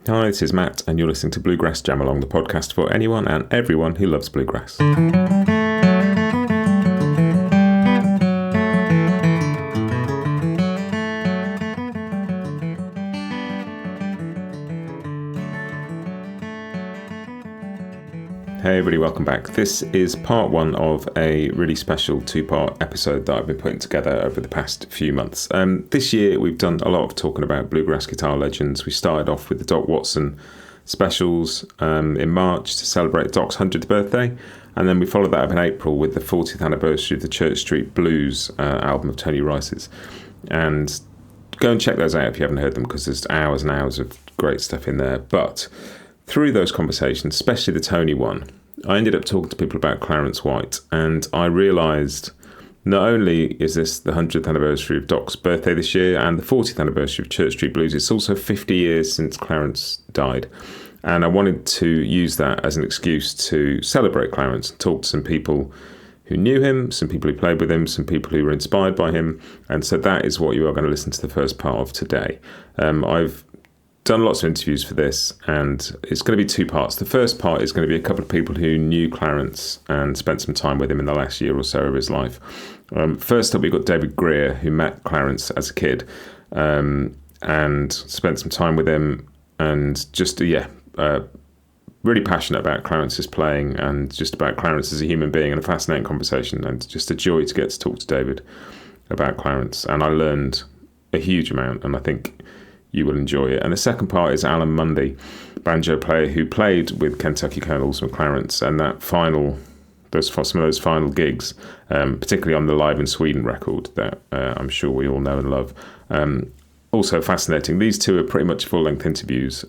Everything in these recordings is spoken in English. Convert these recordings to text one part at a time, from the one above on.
Hi, this is Matt, and you're listening to Bluegrass Jam Along, the podcast for anyone and everyone who loves bluegrass. Hey everybody, welcome back. This is part one of a really special two-part episode that I've been putting together over the past few months. This year we've done a lot of talking about bluegrass guitar legends. We started off with the Doc Watson specials in March to celebrate Doc's 100th birthday, and then we followed that up in April with the 40th anniversary of the Church Street Blues album of Tony Rice's. And go and check those out if you haven't heard them, because there's hours and hours of great stuff in there. But through those conversations, especially the Tony one, I ended up talking to people about Clarence White, and I realised not only is this the 100th anniversary of Doc's birthday this year and the 40th anniversary of Church Street Blues, it's also 50 years since Clarence died. And I wanted to use that as an excuse to celebrate Clarence and talk to some people who knew him, some people who played with him, some people who were inspired by him. And so that is what you are going to listen to the first part of today. I've done lots of interviews for this, and it's going to be two parts. The first part is going to be a couple of people who knew Clarence and spent some time with him in the last year or so of his life. First up, we've got David Grier, who met Clarence as a kid and spent some time with him, and just, really passionate about Clarence's playing and just about Clarence as a human being, and a fascinating conversation, and just a joy to get to talk to David about Clarence. And I learned a huge amount, and I think you will enjoy it. And the second part is Alan Munde, banjo player who played with Kentucky Colonels and Clarence, and some of those final gigs, particularly on the Live in Sweden record that I'm sure we all know and love. Also fascinating. These two are pretty much full-length interviews,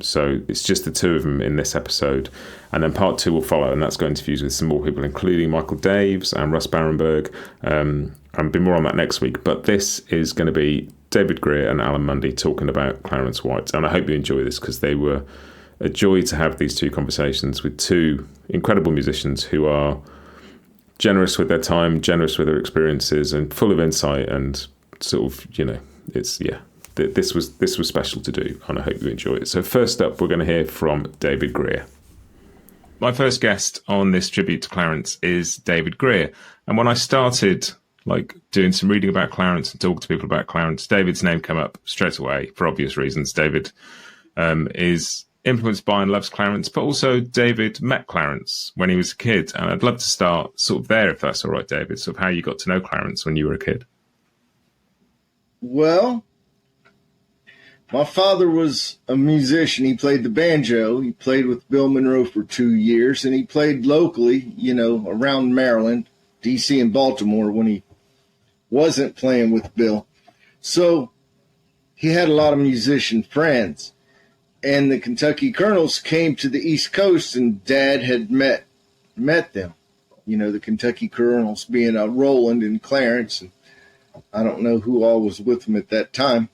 so it's just the two of them in this episode. And then part two will follow, and that's got interviews with some more people, including Michael Daves and Russ Barenberg. I'll be more on that next week, but this is going to be David Grier and Alan Munde talking about Clarence White, and I hope you enjoy this, because they were a joy to have these two conversations with two incredible musicians who are generous with their time, generous with their experiences, and full of insight, and sort of, this was special to do, and I hope you enjoy it. So first up, we're going to hear from David Grier. My first guest on this tribute to Clarence is David Grier, and when I started doing some reading about Clarence and talking to people about Clarence, David's name came up straight away for obvious reasons. David is influenced by and loves Clarence, but also David met Clarence when he was a kid. And I'd love to start sort of there, if that's all right, David, sort of how you got to know Clarence when you were a kid. Well, my father was a musician. He played the banjo. He played with Bill Monroe for 2 years, and he played locally, around Maryland, D.C. and Baltimore when he wasn't playing with Bill. So he had a lot of musician friends, and the Kentucky Colonels came to the East Coast, and Dad had met them. The Kentucky Colonels being Roland and Clarence, and I don't know who all was with them at that time,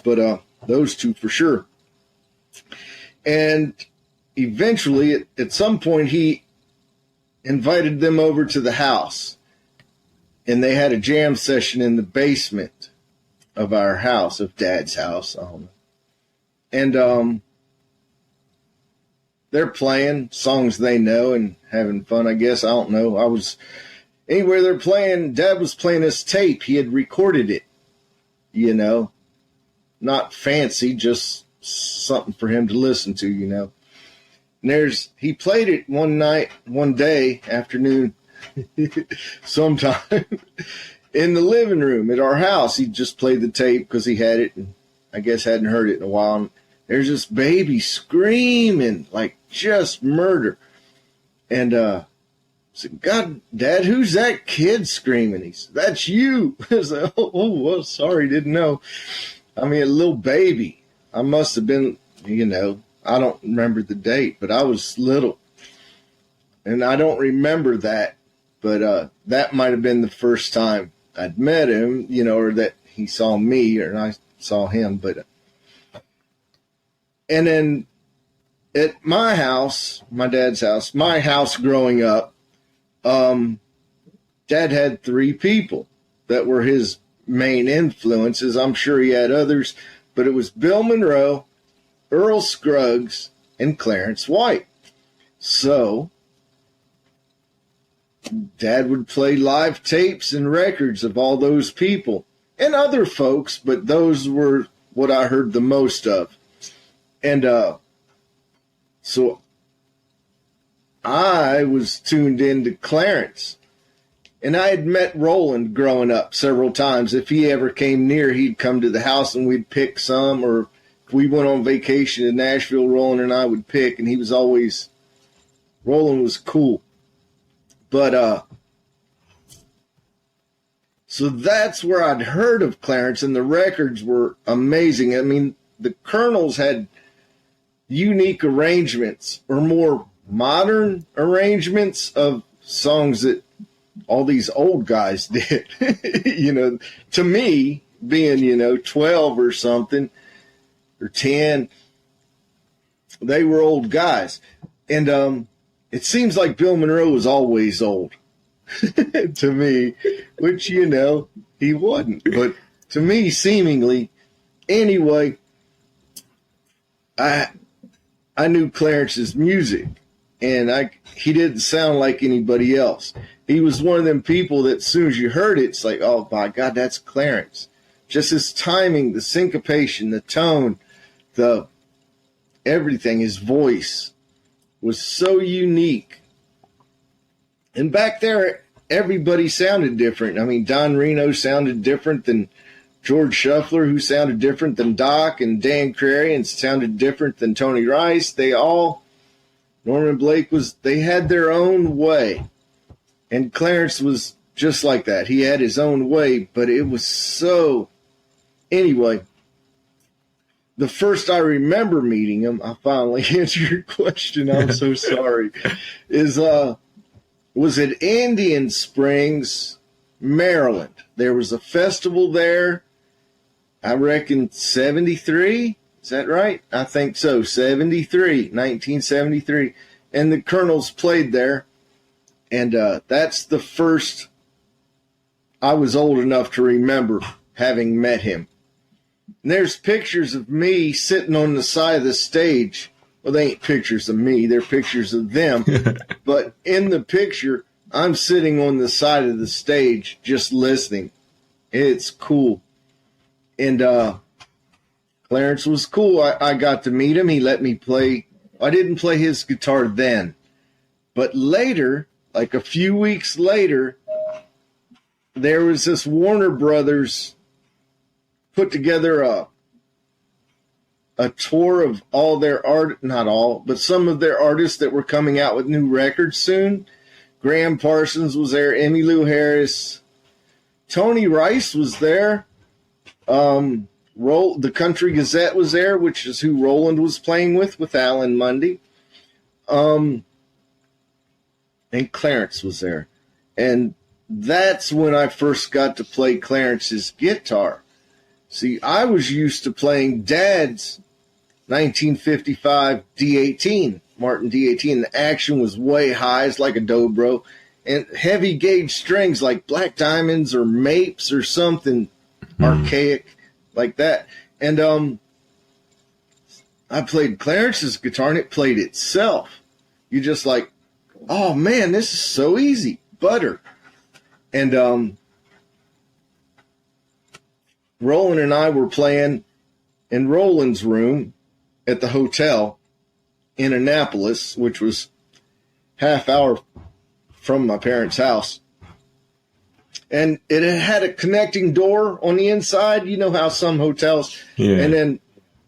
but those two for sure. And eventually, at some point, he invited them over to the house, and they had a jam session in the basement of our house, of Dad's house. And they're playing songs they know and having fun, I guess. I don't know. Anywhere they're playing, Dad was playing this tape. He had recorded it, not fancy, just something for him to listen to, And he played it one day, afternoon, sometime, in the living room at our house. He just played the tape because he had it, and I guess hadn't heard it in a while. And there's this baby screaming, like just murder. And I said, God, Dad, who's that kid screaming? He said, that's you. I said, oh, well, sorry, didn't know. I mean, a little baby. I must have been, I don't remember the date, but I was little. And I don't remember that, but that might have been the first time I'd met him, or that he saw me or I saw him. But and then at my house, my dad's house, my house growing up, Dad had 3 people that were his main influences. I'm sure he had others, but it was Bill Monroe, Earl Scruggs, and Clarence White. So Dad would play live tapes and records of all those people and other folks, but those were what I heard the most of. And so I was tuned into Clarence. And I had met Roland growing up several times. If he ever came near, he'd come to the house and we'd pick some. Or if we went on vacation in Nashville, Roland and I would pick. And he was always, Roland was cool. But, so that's where I'd heard of Clarence, and the records were amazing. I mean, the Colonels had unique arrangements, or more modern arrangements of songs that all these old guys did. To me, being, 12 or something, or 10, they were old guys. And it seems like Bill Monroe was always old to me, which, he wasn't. But to me, seemingly, anyway, I knew Clarence's music, and he didn't sound like anybody else. He was one of them people that as soon as you heard it, it's like, oh, my God, that's Clarence. Just his timing, the syncopation, the tone, the everything, his voice was so unique. And back there, everybody sounded different. I mean, Don Reno sounded different than George Shuffler, who sounded different than Doc, and Dan Crarian sounded different than Tony Rice. Norman Blake they had their own way. And Clarence was just like that. He had his own way, but it was so... Anyway, the first I remember meeting him, I finally answered your question, I'm so sorry, was at Indian Springs, Maryland. There was a festival there, I reckon 73, is that right? I think so, 1973. And the Colonels played there. And that's the first I was old enough to remember having met him. And there's pictures of me sitting on the side of the stage. Well, they ain't pictures of me. They're pictures of them. But in the picture, I'm sitting on the side of the stage just listening. It's cool. And Clarence was cool. I got to meet him. He let me play. I didn't play his guitar then. But later... like a few weeks later, there was this Warner Brothers put together a tour of all their art, not all, but some of their artists that were coming out with new records soon. Graham Parsons was there, Emmylou Harris, Tony Rice was there, the Country Gazette was there, which is who Roland was playing with Alan Munde. And Clarence was there. And that's when I first got to play Clarence's guitar. See, I was used to playing Dad's 1955 D18, Martin D18. The action was way high. It's like a dobro. And heavy gauge strings like Black Diamonds or Mapes or something archaic like that. And I played Clarence's guitar and it played itself. You just like, oh, man, this is so easy. Butter. And Roland and I were playing in Roland's room at the hotel in Annapolis, which was half hour from my parents' house. And it had a connecting door on the inside. You know how some hotels. Yeah. And then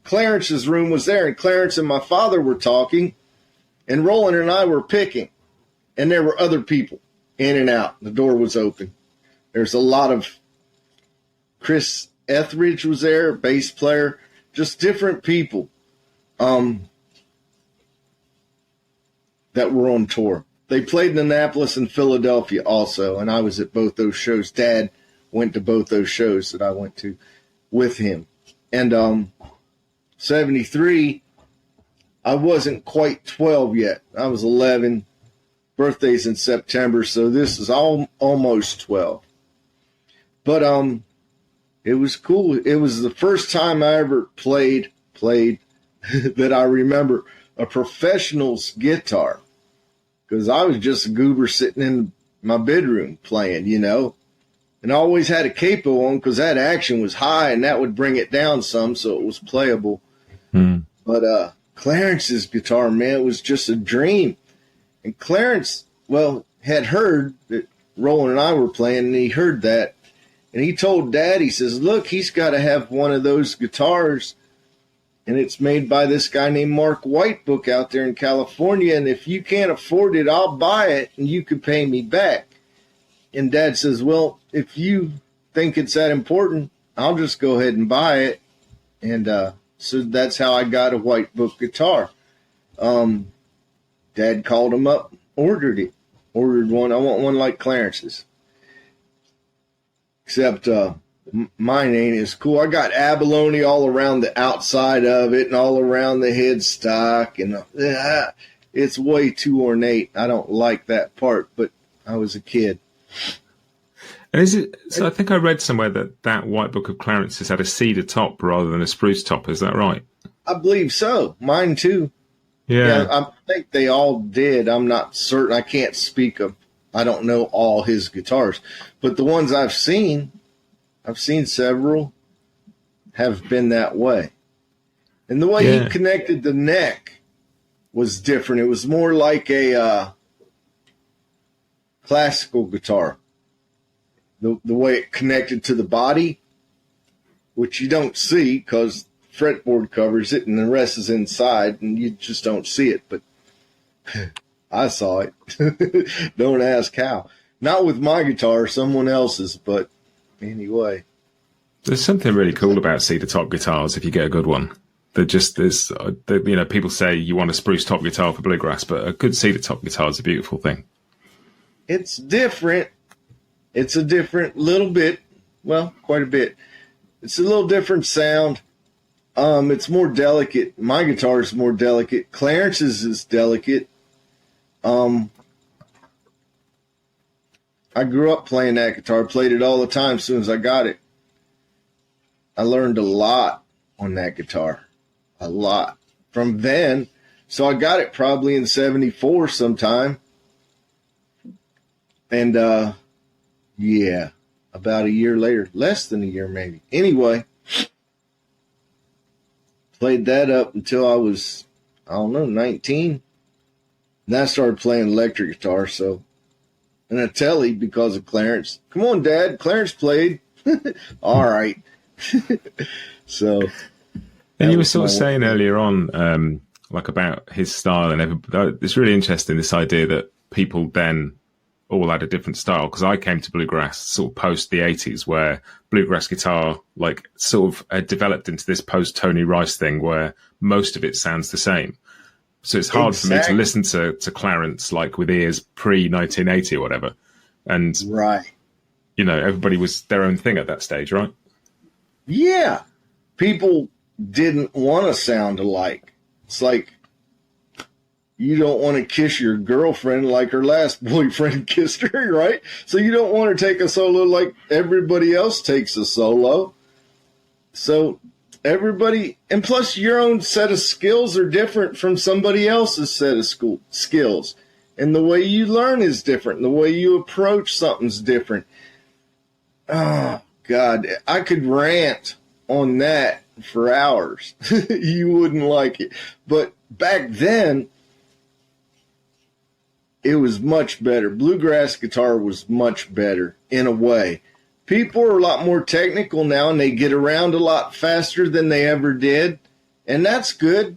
Clarence's room was there, and Clarence and my father were talking, and Roland and I were picking. And there were other people in and out. The door was open. There's a lot of Chris Etheridge was there, bass player, just different people that were on tour. They played in Annapolis and Philadelphia also, and I was at both those shows. Dad went to both those shows that I went to with him. And 73, I wasn't quite 12 yet. I was 11. Birthday's in September, so this is almost 12. But it was cool. It was the first time I ever played that I remember a professional's guitar, because I was just a goober sitting in my bedroom playing, and I always had a capo on because that action was high and that would bring it down some, so it was playable. But Clarence's guitar, man, it was just a dream. And Clarence, had heard that Roland and I were playing, and he heard that. And he told Dad, he says, look, he's got to have one of those guitars. And it's made by this guy named Mark Whitebook out there in California. And if you can't afford it, I'll buy it and you could pay me back. And Dad says, well, if you think it's that important, I'll just go ahead and buy it. And so that's how I got a Whitebook guitar. Dad called him up, ordered one. I want one like Clarence's. Except mine ain't as cool. I got abalone all around the outside of it and all around the headstock. And it's way too ornate. I don't like that part, but I was a kid. And is it? So I think I read somewhere that White Book of Clarence's had a cedar top rather than a spruce top. Is that right? I believe so. Mine too. Yeah, I think they all did. I'm not certain. I can't speak of. I don't know all his guitars, but the ones I've seen several, have been that way. And the way he connected the neck was different. It was more like a classical guitar. The way it connected to the body, which you don't see because fretboard covers it and the rest is inside and you just don't see it. But I saw it. Don't ask how. Not with my guitar, someone else's, but anyway. There's something really cool about cedar top guitars if you get a good one. People say you want a spruce top guitar for bluegrass, but a good cedar top guitar is a beautiful thing. It's different. It's a different little bit. Well, quite a bit. It's a little different sound. It's more delicate. My guitar is more delicate. Clarence's is delicate. I grew up playing that guitar, played it all the time as soon as I got it. I learned a lot on that guitar. A lot. From then, so I got it probably in 74 sometime. And, about a year later, less than a year maybe. Anyway, played that up until I was, 19. Then I started playing electric guitar, and I tell you because of Clarence. Come on, Dad, Clarence played. All right. So. And you were sort of saying earlier on, about his style and everybody. It's really interesting, this idea that people then all had a different style, because I came to bluegrass sort of post the 80s, where bluegrass guitar developed into this post Tony Rice thing where most of it sounds the same. So it's hard for me to listen to Clarence with ears pre-1980 or whatever. And right, everybody was their own thing at that stage, right? Yeah. People didn't want to sound alike. It's like you don't want to kiss your girlfriend like her last boyfriend kissed her, right? So you don't want to take a solo like everybody else takes a solo. So everybody, and plus your own set of skills are different from somebody else's set of skills. And the way you learn is different. The way you approach something's different. Oh, God, I could rant on that for hours. You wouldn't like it. But back then, it was much better. Bluegrass guitar was much better in a way. People are a lot more technical now, and they get around a lot faster than they ever did. And that's good.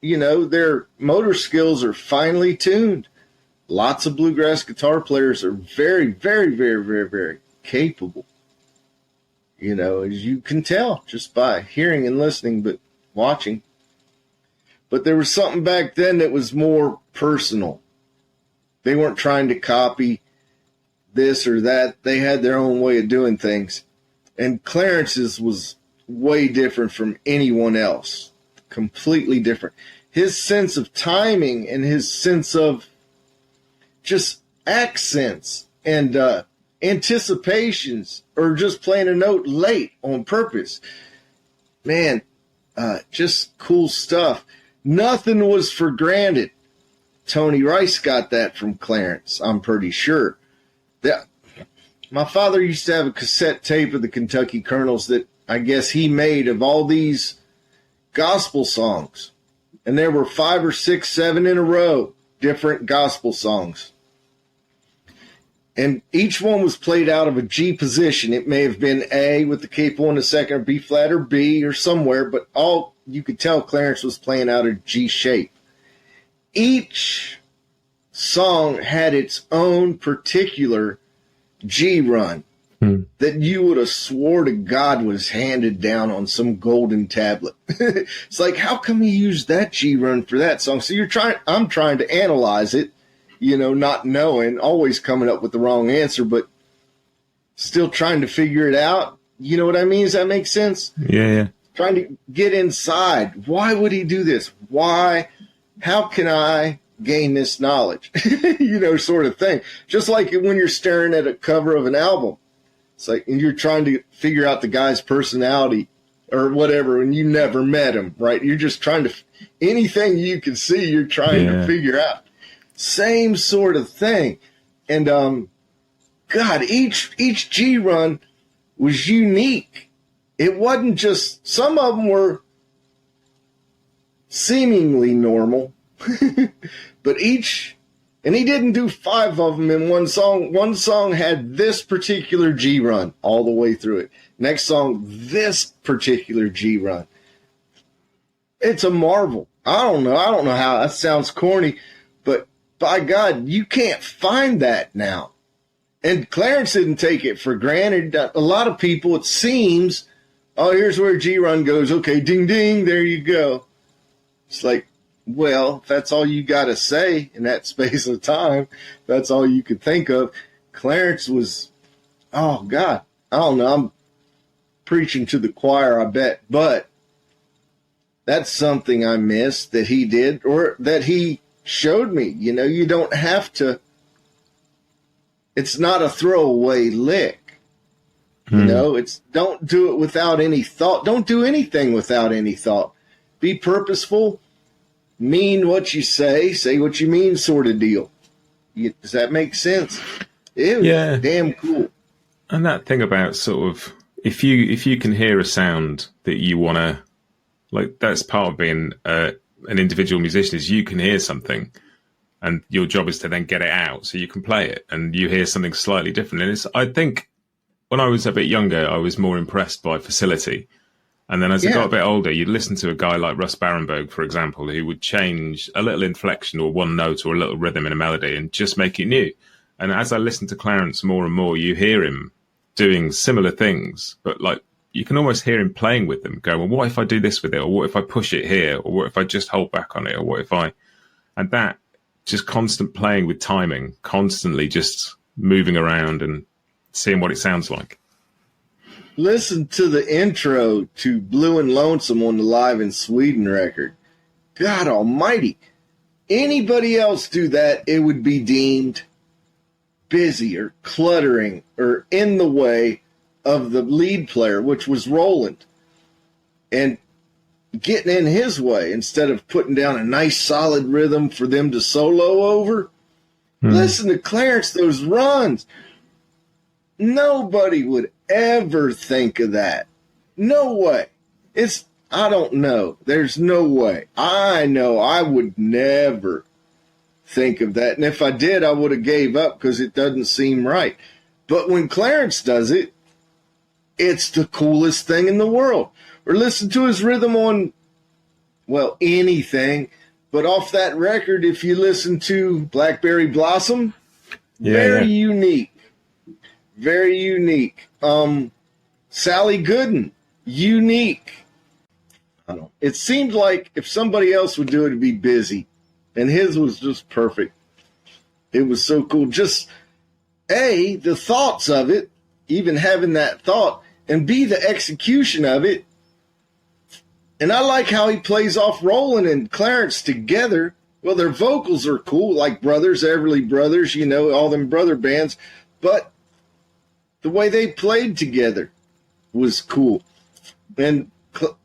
Their motor skills are finely tuned. Lots of bluegrass guitar players are very, very, very, very, very capable. As you can tell just by hearing and listening, but watching. But there was something back then that was more personal. They weren't trying to copy this or that. They had their own way of doing things. And Clarence's was way different from anyone else. Completely different. His sense of timing and his sense of just accents and anticipations, or just playing a note late on purpose. Man, Just cool stuff. Nothing was for granted. Tony Rice got that from Clarence, I'm pretty sure. My father used to have a cassette tape of the Kentucky Colonels that I guess he made of all these gospel songs. And there were 5 or 6, 7 in a row, different gospel songs. And each one was played out of a G position. It may have been A with the capo in the second, or B flat, or B, or somewhere, but all you could tell Clarence was playing out of G shape. Each song had its own particular G run that you would have swore to God was handed down on some golden tablet. It's like, how come he used that G run for that song? So I'm trying to analyze it, not knowing, always coming up with the wrong answer, but still trying to figure it out. You know what I mean? Does that make sense? Yeah. Trying to get inside. Why would he do this? Why? How can I gain this knowledge? Sort of thing. Just like when you're staring at a cover of an album. It's like, and you're trying to figure out the guy's personality or whatever, and you never met him, right? You're just trying to, anything you can see, you're trying to figure out. Same sort of thing. And, God, each G run was unique. It wasn't just, some of them were seemingly normal, but and he didn't do 5 of them in one song. One song had this particular G run all the way through it. Next song, this particular G run. It's a marvel. I don't know how that sounds corny, but by God, you can't find that now. And Clarence didn't take it for granted. A lot of people, it seems, oh, here's where G run goes. Okay, ding, ding, there you go. It's like, well, if that's all you got to say in that space of time, that's all you could think of. Clarence was, oh, God, I don't know. I'm preaching to the choir, I bet. But that's something I missed that he did, or that he showed me. You don't have to. It's not a throwaway lick. It's don't do it without any thought. Don't do anything without any thought. Be purposeful. Mean what you say what you mean, sort of deal. Does that make sense? It was damn cool. And that thing about sort of, if you can hear a sound that you want to, like, that's part of being an individual musician, is you can hear something and your job is to then get it out so you can play it, and you hear something slightly different. And I think when I was a bit younger, I was more impressed by facility. And then as I got a bit older, you'd listen to a guy like Russ Barenberg, for example, who would change a little inflection or one note or a little rhythm in a melody and just make it new. And as I listened to Clarence more and more, you hear him doing similar things, but like you can almost hear him playing with them, going, well, what if I do this with it? Or what if I push it here? Or what if I just hold back on it? Or what if and that just constant playing with timing, constantly just moving around and seeing what it sounds like. Listen to the intro to Blue and Lonesome on the Live in Sweden record. God almighty. Anybody else do that, it would be deemed busy or cluttering or in the way of the lead player, which was Roland, and getting in his way instead of putting down a nice solid rhythm for them to solo over. Listen to Clarence, those runs. Nobody would ever think of that. No way. I don't know. There's no way. I know I would never think of that. And if I did, I would have gave up because it doesn't seem right. But when Clarence does it, it's the coolest thing in the world. Or listen to his rhythm on, well, anything. But off that record, if you listen to Blackberry Blossom, very unique. Very unique. Sally Gooden, unique. It seemed like if somebody else would do it, it'd be busy. And his was just perfect. It was so cool. Just, A, the thoughts of it, even having that thought, and B, the execution of it. And I like how he plays off Roland and Clarence together. Well, their vocals are cool, like Brothers, Everly Brothers, all them brother bands. But the way they played together was cool. And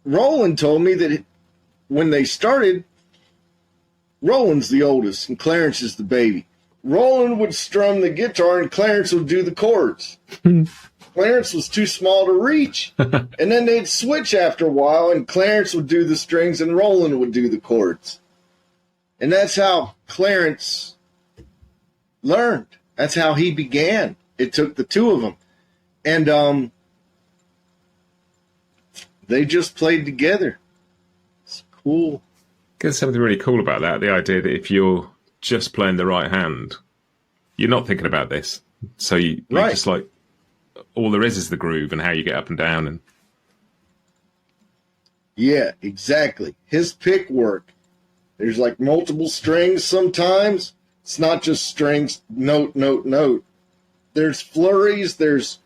Roland told me that when they started, Roland's the oldest and Clarence is the baby. Roland would strum the guitar and Clarence would do the chords. Clarence was too small to reach. And then they'd switch after a while and Clarence would do the strings and Roland would do the chords. And that's how Clarence learned. That's how he began. It took the two of them. And they just played together. It's cool. There's something really cool about that. The idea that if you're just playing the right hand, you're not thinking about this. So you're just like, all there is the groove and how you get up and down. And yeah, exactly. His pick work. There's like multiple strings sometimes. It's not just strings, note, note, note. There's flurries. There's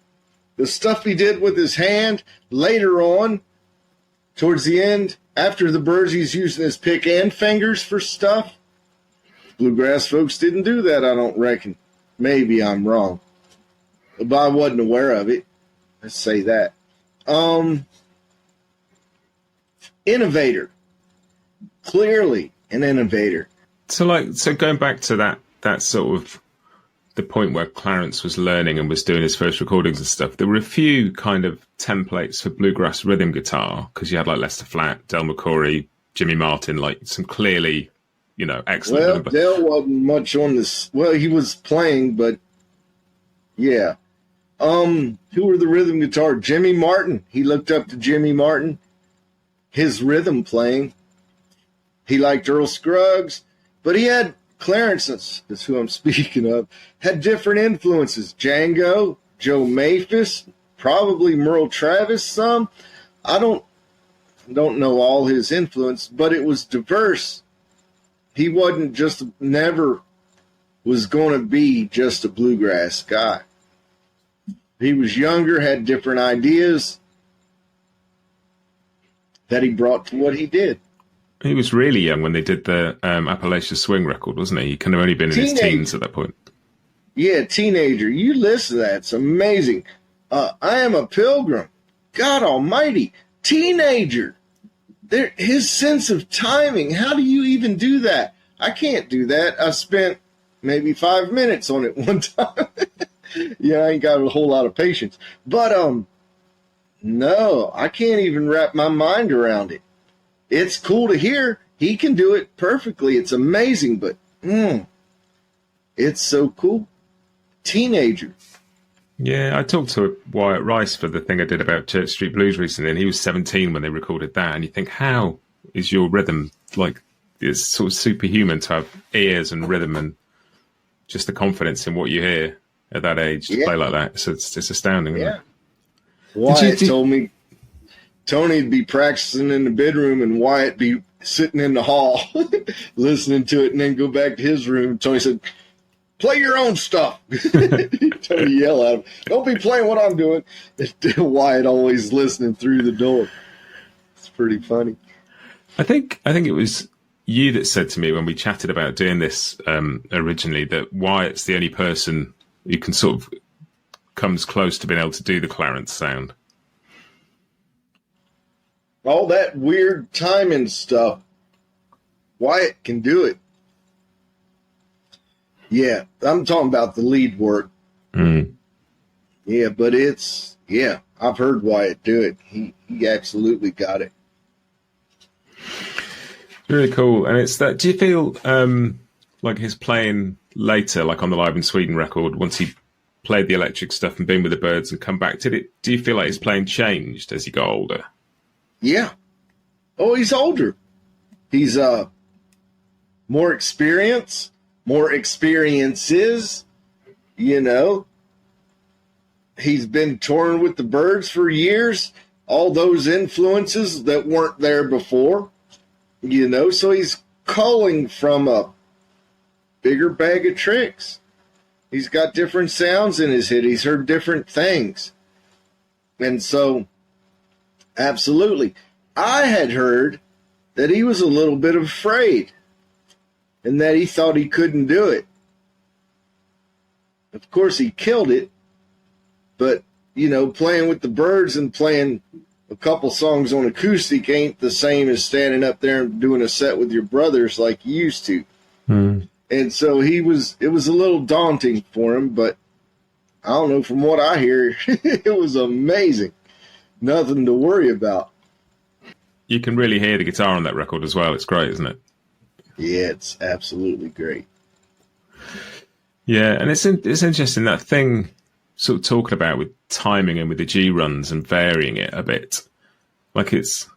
the stuff he did with his hand later on, towards the end, after the birds, he's using his pick and fingers for stuff. Bluegrass folks didn't do that, I don't reckon. Maybe I'm wrong. But I wasn't aware of it. Let's say that. Innovator. Clearly an innovator. So going back to that sort of the point where Clarence was learning and was doing his first recordings and stuff, there were a few kind of templates for bluegrass rhythm guitar, because you had like Lester Flatt, Del McCoury, Jimmy Martin, like some clearly, excellent. Well, Del wasn't much on this. Well, he was playing, but yeah. Who were the rhythm guitar? Jimmy Martin. He looked up to Jimmy Martin. His rhythm playing. He liked Earl Scruggs, but he had Clarence, that's who I'm speaking of, had different influences. Django, Joe Maphis, probably Merle Travis some. I don't know all his influence, but it was diverse. He wasn't never was going to be just a bluegrass guy. He was younger, had different ideas that he brought to what he did. He was really young when they did the Appalachia Swing record, wasn't he? He could have only been in his teens at that point. Yeah, teenager. You listen to that. It's amazing. I Am a Pilgrim. God almighty. Teenager. His sense of timing. How do you even do that? I can't do that. I spent maybe 5 minutes on it one time. Yeah, I ain't got a whole lot of patience. But, no, I can't even wrap my mind around it. It's cool to hear. He can do it perfectly. It's amazing, but it's so cool. Teenager. Yeah, I talked to Wyatt Rice for the thing I did about Church Street Blues recently, and he was 17 when they recorded that. And you think, how is your rhythm like? It's sort of superhuman to have ears and rhythm and just the confidence in what you hear at that age to play like that. So it's astounding. Yeah. Isn't it? Wyatt told me Tony'd be practicing in the bedroom and Wyatt be sitting in the hall listening to it and then go back to his room. Tony said, play your own stuff. Tony yell at him, don't be playing what I'm doing. Wyatt always listening through the door. It's pretty funny. I think it was you that said to me when we chatted about doing this originally that Wyatt's the only person who can sort of comes close to being able to do the Clarence sound. All that weird timing stuff, Wyatt can do it. Yeah, I'm talking about the lead work. Mm. Yeah, but I've heard Wyatt do it. He absolutely got it. Really cool. And it's that, do you feel like his playing later, like on the Live in Sweden record, once he played the electric stuff and been with the Birds and come back, do you feel like his playing changed as he got older? Yeah. Oh, he's older. He's more experience, more experiences, He's been touring with the Birds for years. All those influences that weren't there before, So he's culling from a bigger bag of tricks. He's got different sounds in his head. He's heard different things. And so, absolutely. I had heard that he was a little bit afraid and that he thought he couldn't do it. Of course, he killed it, but, playing with the Birds and playing a couple songs on acoustic ain't the same as standing up there and doing a set with your brothers like you used to. And so it was a little daunting for him, but I don't know, from what I hear, it was amazing. Nothing to worry about. You can really hear the guitar on that record as well. It's great, isn't it? Yeah, it's absolutely great. Yeah, and it's interesting, that thing sort of talking about with timing and with the G runs and varying it a bit. Like it's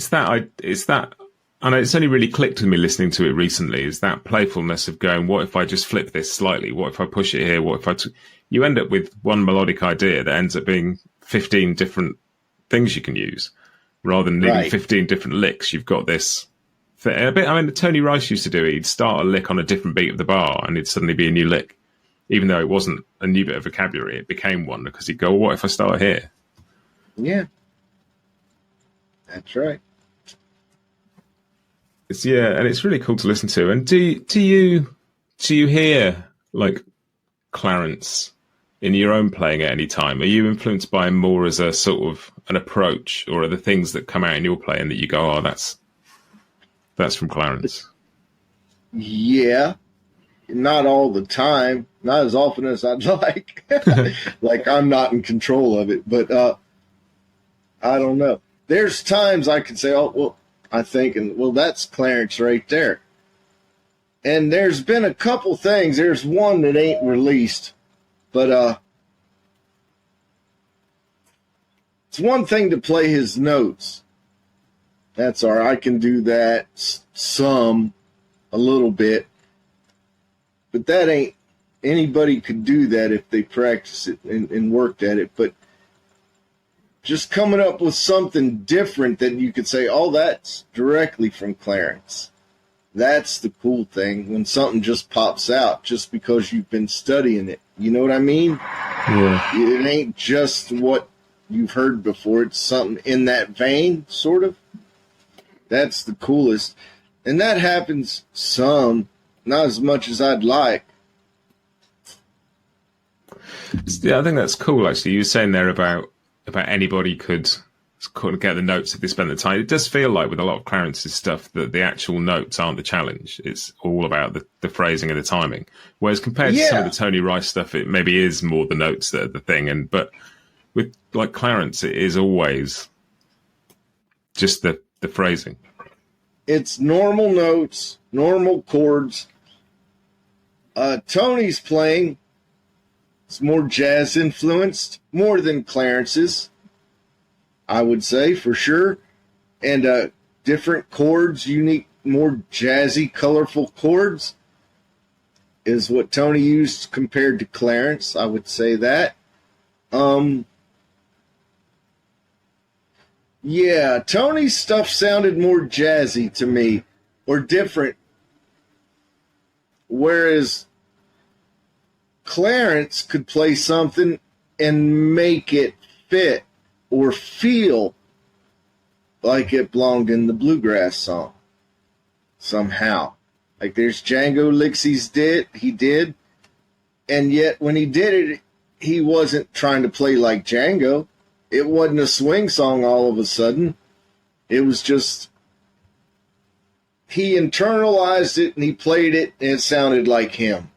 that I know it's only really clicked with me listening to it recently, is that playfulness of going, what if I just flip this slightly? What if I push it here? What if you end up with one melodic idea that ends up being 15 different things you can use, rather than needing 15 different licks. You've got this a bit. I mean, Tony Rice used to do it. He'd start a lick on a different beat of the bar, and it'd suddenly be a new lick, even though it wasn't a new bit of vocabulary. It became one because he'd go, well, "What if I start here?" Yeah, that's right. And it's really cool to listen to. And do you hear like Clarence in your own playing at any time? Are you influenced by him more as a sort of an approach, or are the things that come out in your playing that you go, oh, that's from Clarence? Yeah, not all the time, not as often as I'd like. Like, I'm not in control of it, but I don't know. There's times I could say, oh, well, I think, and well, that's Clarence right there. And there's been a couple things. There's one that ain't released, but it's one thing to play his notes. That's all right. I can do that a little bit, but that ain't, anybody could do that if they practice it and worked at it. But just coming up with something different that you could say, oh, that's directly from Clarence. That's the cool thing, when something just pops out just because you've been studying it. You know what I mean? Yeah. It ain't just what you've heard before. It's something in that vein, sort of. That's the coolest. And that happens some, not as much as I'd like. Yeah, I think that's cool, actually. You were saying there about anybody could get the notes if they spend the time. It does feel like with a lot of Clarence's stuff that the actual notes aren't the challenge. It's all about the phrasing and the timing. Whereas compared to some of the Tony Rice stuff, it maybe is more the notes that are the thing. But with like Clarence, it is always just the phrasing. It's normal notes, normal chords. Tony's playing, it's more jazz influenced, more than Clarence's, I would say, for sure. And different chords, unique, more jazzy, colorful chords is what Tony used compared to Clarence. I would say that. Yeah, Tony's stuff sounded more jazzy to me, or different. Whereas Clarence could play something and make it fit or feel like it belonged in the Bluegrass song somehow. Like, there's Django licks he did, and yet when he did it, he wasn't trying to play like Django. It wasn't a swing song all of a sudden. It was just, he internalized it and he played it and it sounded like him.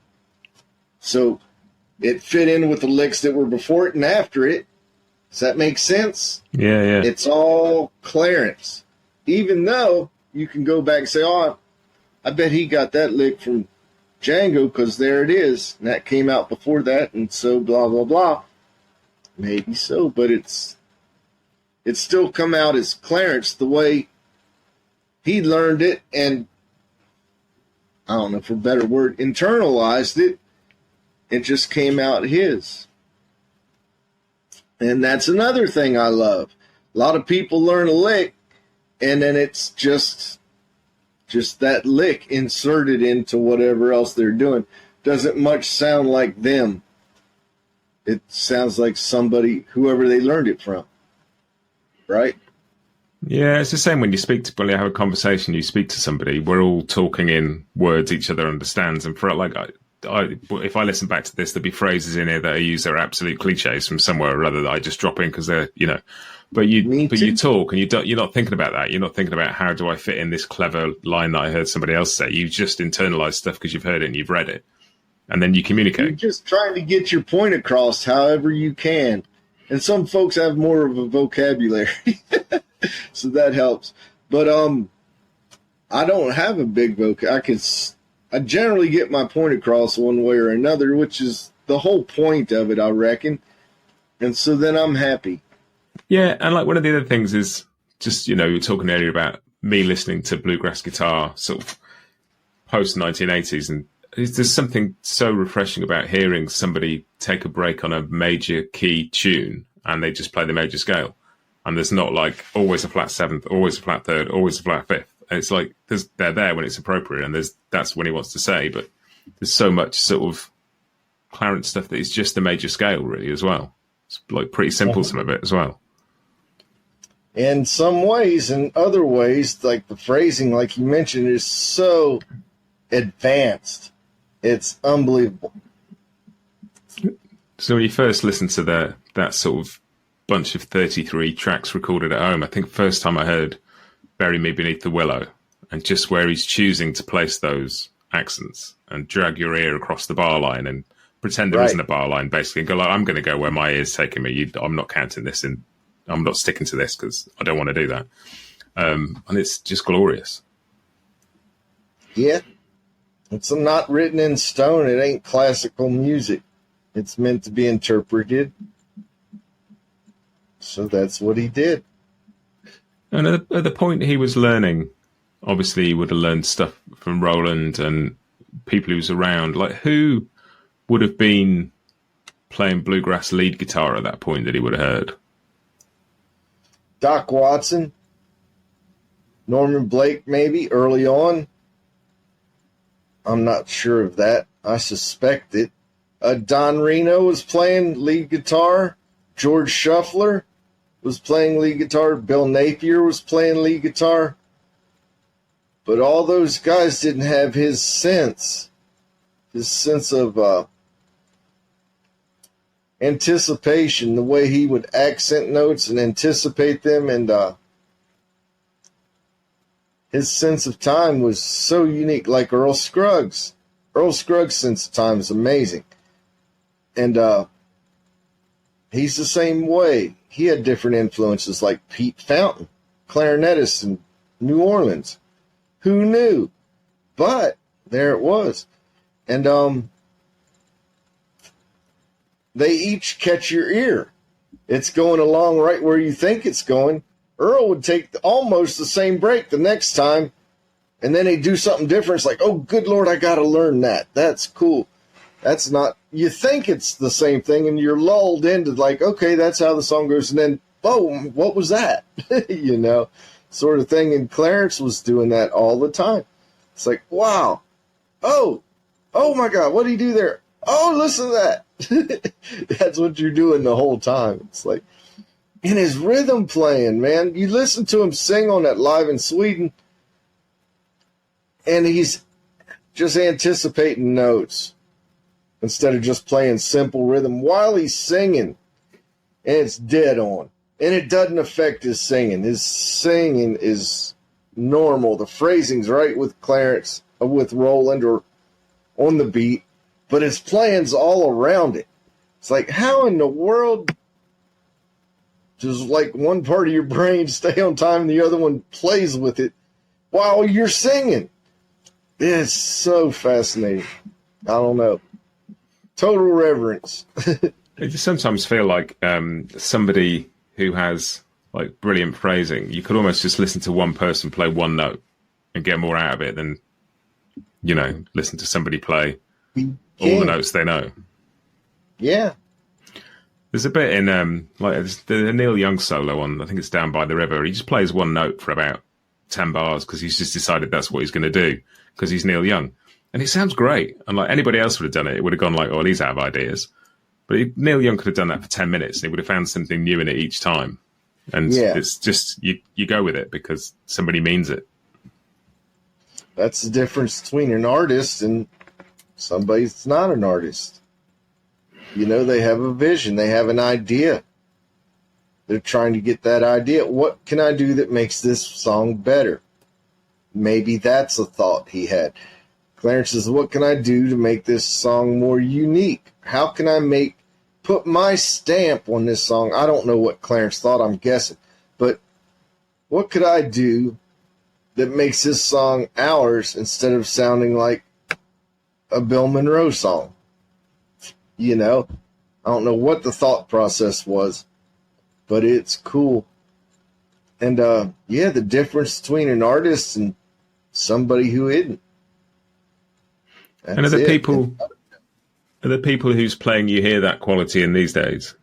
So it fit in with the licks that were before it and after it. Does that make sense? Yeah. It's all Clarence. Even though you can go back and say, oh, I bet he got that lick from Django because there it is. And that came out before that, and so blah, blah, blah. Maybe so, but it's still come out as Clarence the way he learned it and, I don't know for a better word, internalized it. It just came out his. And that's another thing I love. A lot of people learn a lick, and then it's just that lick inserted into whatever else they're doing. Doesn't much sound like them. It sounds like somebody, whoever they learned it from. Right? Yeah, it's the same when you when you have a conversation, you speak to somebody, we're all talking in words each other understands. And for if I listen back to this, there'll be phrases in here that I use that are absolute cliches from somewhere or other that I just drop in because they're, you know. But you talk and you're not thinking about that. You're not thinking about how do I fit in this clever line that I heard somebody else say. You just internalize stuff because you've heard it and you've read it, and then you communicate. You're just trying to get your point across however you can. And some folks have more of a vocabulary, so that helps. But I don't have a big vocabulary. I generally get my point across one way or another, which is the whole point of it, I reckon. And so then I'm happy. Yeah, and like one of the other things is just, you know, you were talking earlier about me listening to bluegrass guitar sort of post 1980s, and there's something so refreshing about hearing somebody take a break on a major key tune and they just play the major scale, and there's not like always a flat seventh, always a flat third, always a flat fifth. And it's like they're there when it's appropriate, and that's when he wants to say, but there's so much sort of Clarence stuff that is just the major scale really as well. It's like pretty simple, some of it as well. In some ways, in other ways, like the phrasing, like you mentioned, is so advanced. It's unbelievable. So when you first listen to that sort of bunch of 33 tracks recorded at home, I think the first time I heard Bury Me Beneath the Willow, and just where he's choosing to place those accents and drag your ear across the bar line and pretend there isn't a bar line, basically, and go like, I'm going to go where my ear's taking me. I'm not counting this in. I'm not sticking to this because I don't want to do that. And it's just glorious. Yeah. It's not written in stone. It ain't classical music. It's meant to be interpreted. So that's what he did. And at the point he was learning, obviously he would have learned stuff from Roland and people he was around. Like, who would have been playing bluegrass lead guitar at that point that he would have heard? Doc Watson, Norman Blake, maybe early on. I'm not sure of that. I suspect it. Don Reno was playing lead guitar. George Shuffler was playing lead guitar. Bill Napier was playing lead guitar. But all those guys didn't have his sense of anticipation, the way he would accent notes and anticipate them, and his sense of time was so unique, like Earl Scruggs. Earl Scruggs' sense of time is amazing. And he's the same way. He had different influences like Pete Fountain, clarinetist in New Orleans. Who knew? But there it was. And they each catch your ear. It's going along right where you think it's going. Earl would take almost the same break the next time, and then he'd do something different. It's like, oh, good Lord, I got to learn that. That's cool. That's not, you think it's the same thing, and you're lulled into like, okay, that's how the song goes, and then, boom, what was that? You know, sort of thing. And Clarence was doing that all the time. It's like, wow. Oh my God, what did he do there? Oh, listen to that. That's what you're doing the whole time. It's like, and his rhythm playing, man. You listen to him sing on that Live in Sweden, and he's just anticipating notes instead of just playing simple rhythm while he's singing. And it's dead on. And it doesn't affect his singing. His singing is normal. The phrasing's right with Clarence, or with Roland, or on the beat, but his playing's all around it. It's like, how in the world does like one part of your brain stay on time and the other one plays with it while you're singing? It's so fascinating. I don't know. Total reverence. I just sometimes feel like somebody who has like brilliant phrasing, you could almost just listen to one person play one note and get more out of it than, you know, listen to somebody play all the notes they know. Yeah. There's a bit in like the Neil Young solo on, I think it's Down by the River. He just plays one note for about 10 bars because he's just decided that's what he's going to do because he's Neil Young. And it sounds great. And like anybody else would have done it, it would have gone like, oh, he's out of ideas. But Neil Young could have done that for 10 minutes and he would have found something new in it each time. And it's just, you go with it because somebody means it. That's the difference between an artist and Somebody's not an artist. They have a vision. They have an idea. They're trying to get that idea. What can I do that makes this song better? Maybe that's a thought he had. Clarence says, what can I do to make this song more unique? How can I put my stamp on this song? I don't know what Clarence thought, I'm guessing. But what could I do that makes this song ours instead of sounding like a Bill Monroe song? I don't know what the thought process was, but it's cool. And, the difference between an artist and somebody who isn't. And are the people who's playing you hear that quality in these days?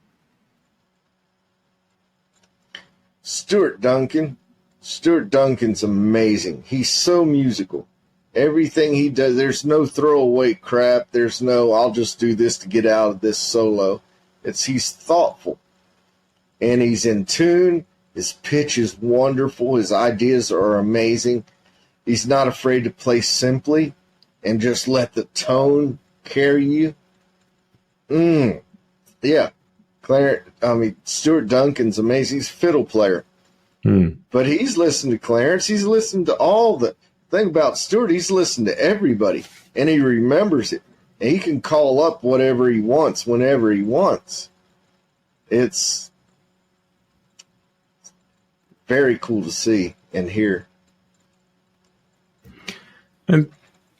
Stuart Duncan. Stuart Duncan's amazing. He's so musical. Everything he does, there's no throwaway crap. There's no, I'll just do this to get out of this solo. He's thoughtful. And he's in tune. His pitch is wonderful. His ideas are amazing. He's not afraid to play simply and just let the tone carry you. Yeah. Stuart Duncan's amazing. He's a fiddle player. But he's listened to Clarence. He's listened to all the thing about Stuart. He's listened to everybody, and he remembers it. And he can call up whatever he wants whenever he wants. It's very cool to see and hear. And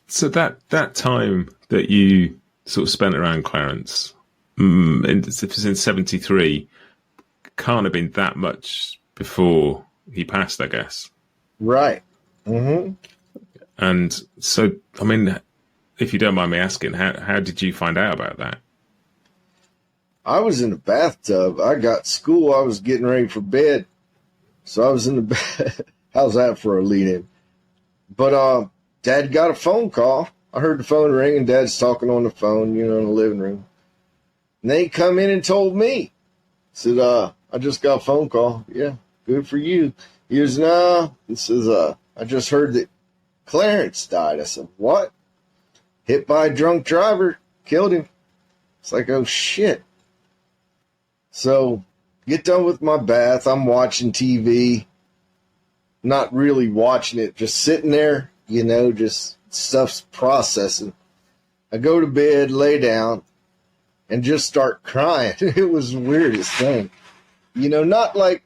so that time that you sort of spent around Clarence, if it's in 73, can't have been that much before he passed, I guess. Right. Mm-hmm. And so, if you don't mind me asking, how did you find out about that? I was in the bathtub. I got school. I was getting ready for bed. So I was in the bed. How's that for a lead-in? But Dad got a phone call. I heard the phone ring, and Dad's talking on the phone, in the living room. And then he come in and told me. Said, I just got a phone call. Yeah, good for you. He goes, no. He says, I just heard that Clarence died. I said, what? Hit by a drunk driver. Killed him. It's like, oh, shit. So, get done with my bath. I'm watching TV. Not really watching it. Just sitting there, just stuff's processing. I go to bed, lay down, and just start crying. It was the weirdest thing. Not like,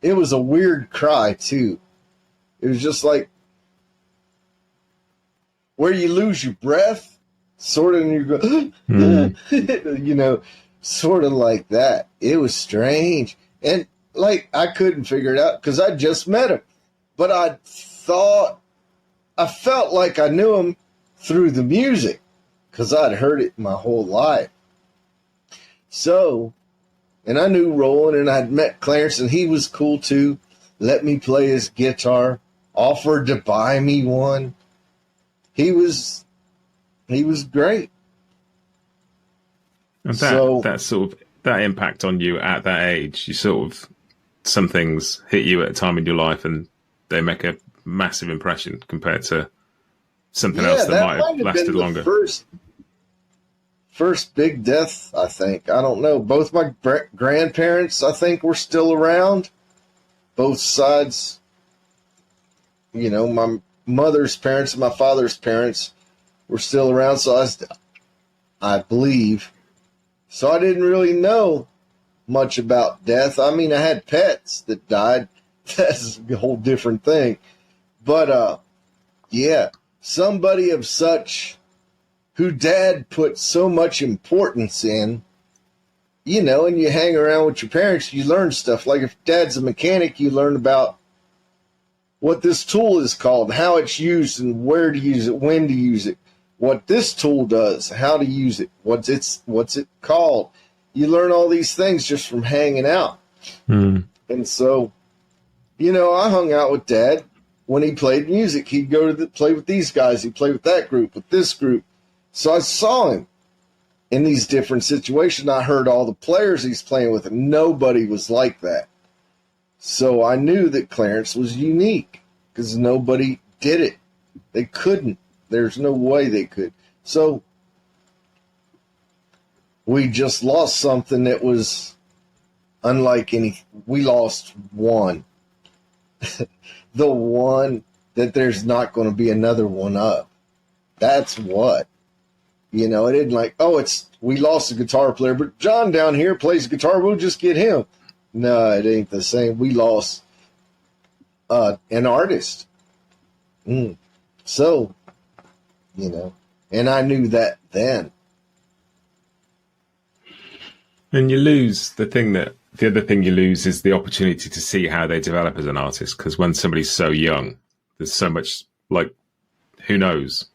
it was a weird cry, too. It was just like, where you lose your breath, sort of, and you go, sort of like that. It was strange. And, I couldn't figure it out because I just met him. But I felt like I knew him through the music because I'd heard it my whole life. So, and I knew Roland, and I'd met Clarence, and he was cool too. Let me play his guitar, offered to buy me one. He was great. And that impact on you at that age, you some things hit you at a time in your life, and they make a massive impression compared to something else that might have lasted longer. First big death, I think. I don't know. Both my grandparents, I think, were still around. Both sides. My mother's parents and my father's parents were still around, so I believe. So I didn't really know much about death. I had pets that died. That's a whole different thing. But, somebody of such, who Dad put so much importance in, and you hang around with your parents, you learn stuff. Like if Dad's a mechanic, you learn about what this tool is called, how it's used, and where to use it, when to use it, what this tool does, how to use it, what's it called. You learn all these things just from hanging out. And so, I hung out with Dad when he played music. He'd go to play with these guys. He'd play with that group, with this group. So I saw him in these different situations. I heard all the players he's playing with, and nobody was like that. So I knew that Clarence was unique because nobody did it. They couldn't. There's no way they could. So we just lost something that was unlike any. We lost one. The one that there's not going to be another one of. That's what. You know, it isn't like, we lost a guitar player, but John down here plays guitar, we'll just get him. No, it ain't the same. We lost an artist. So, you know, and I knew that then. And you lose the other thing you lose is the opportunity to see how they develop as an artist. Because when somebody's so young, there's so much, like, who knows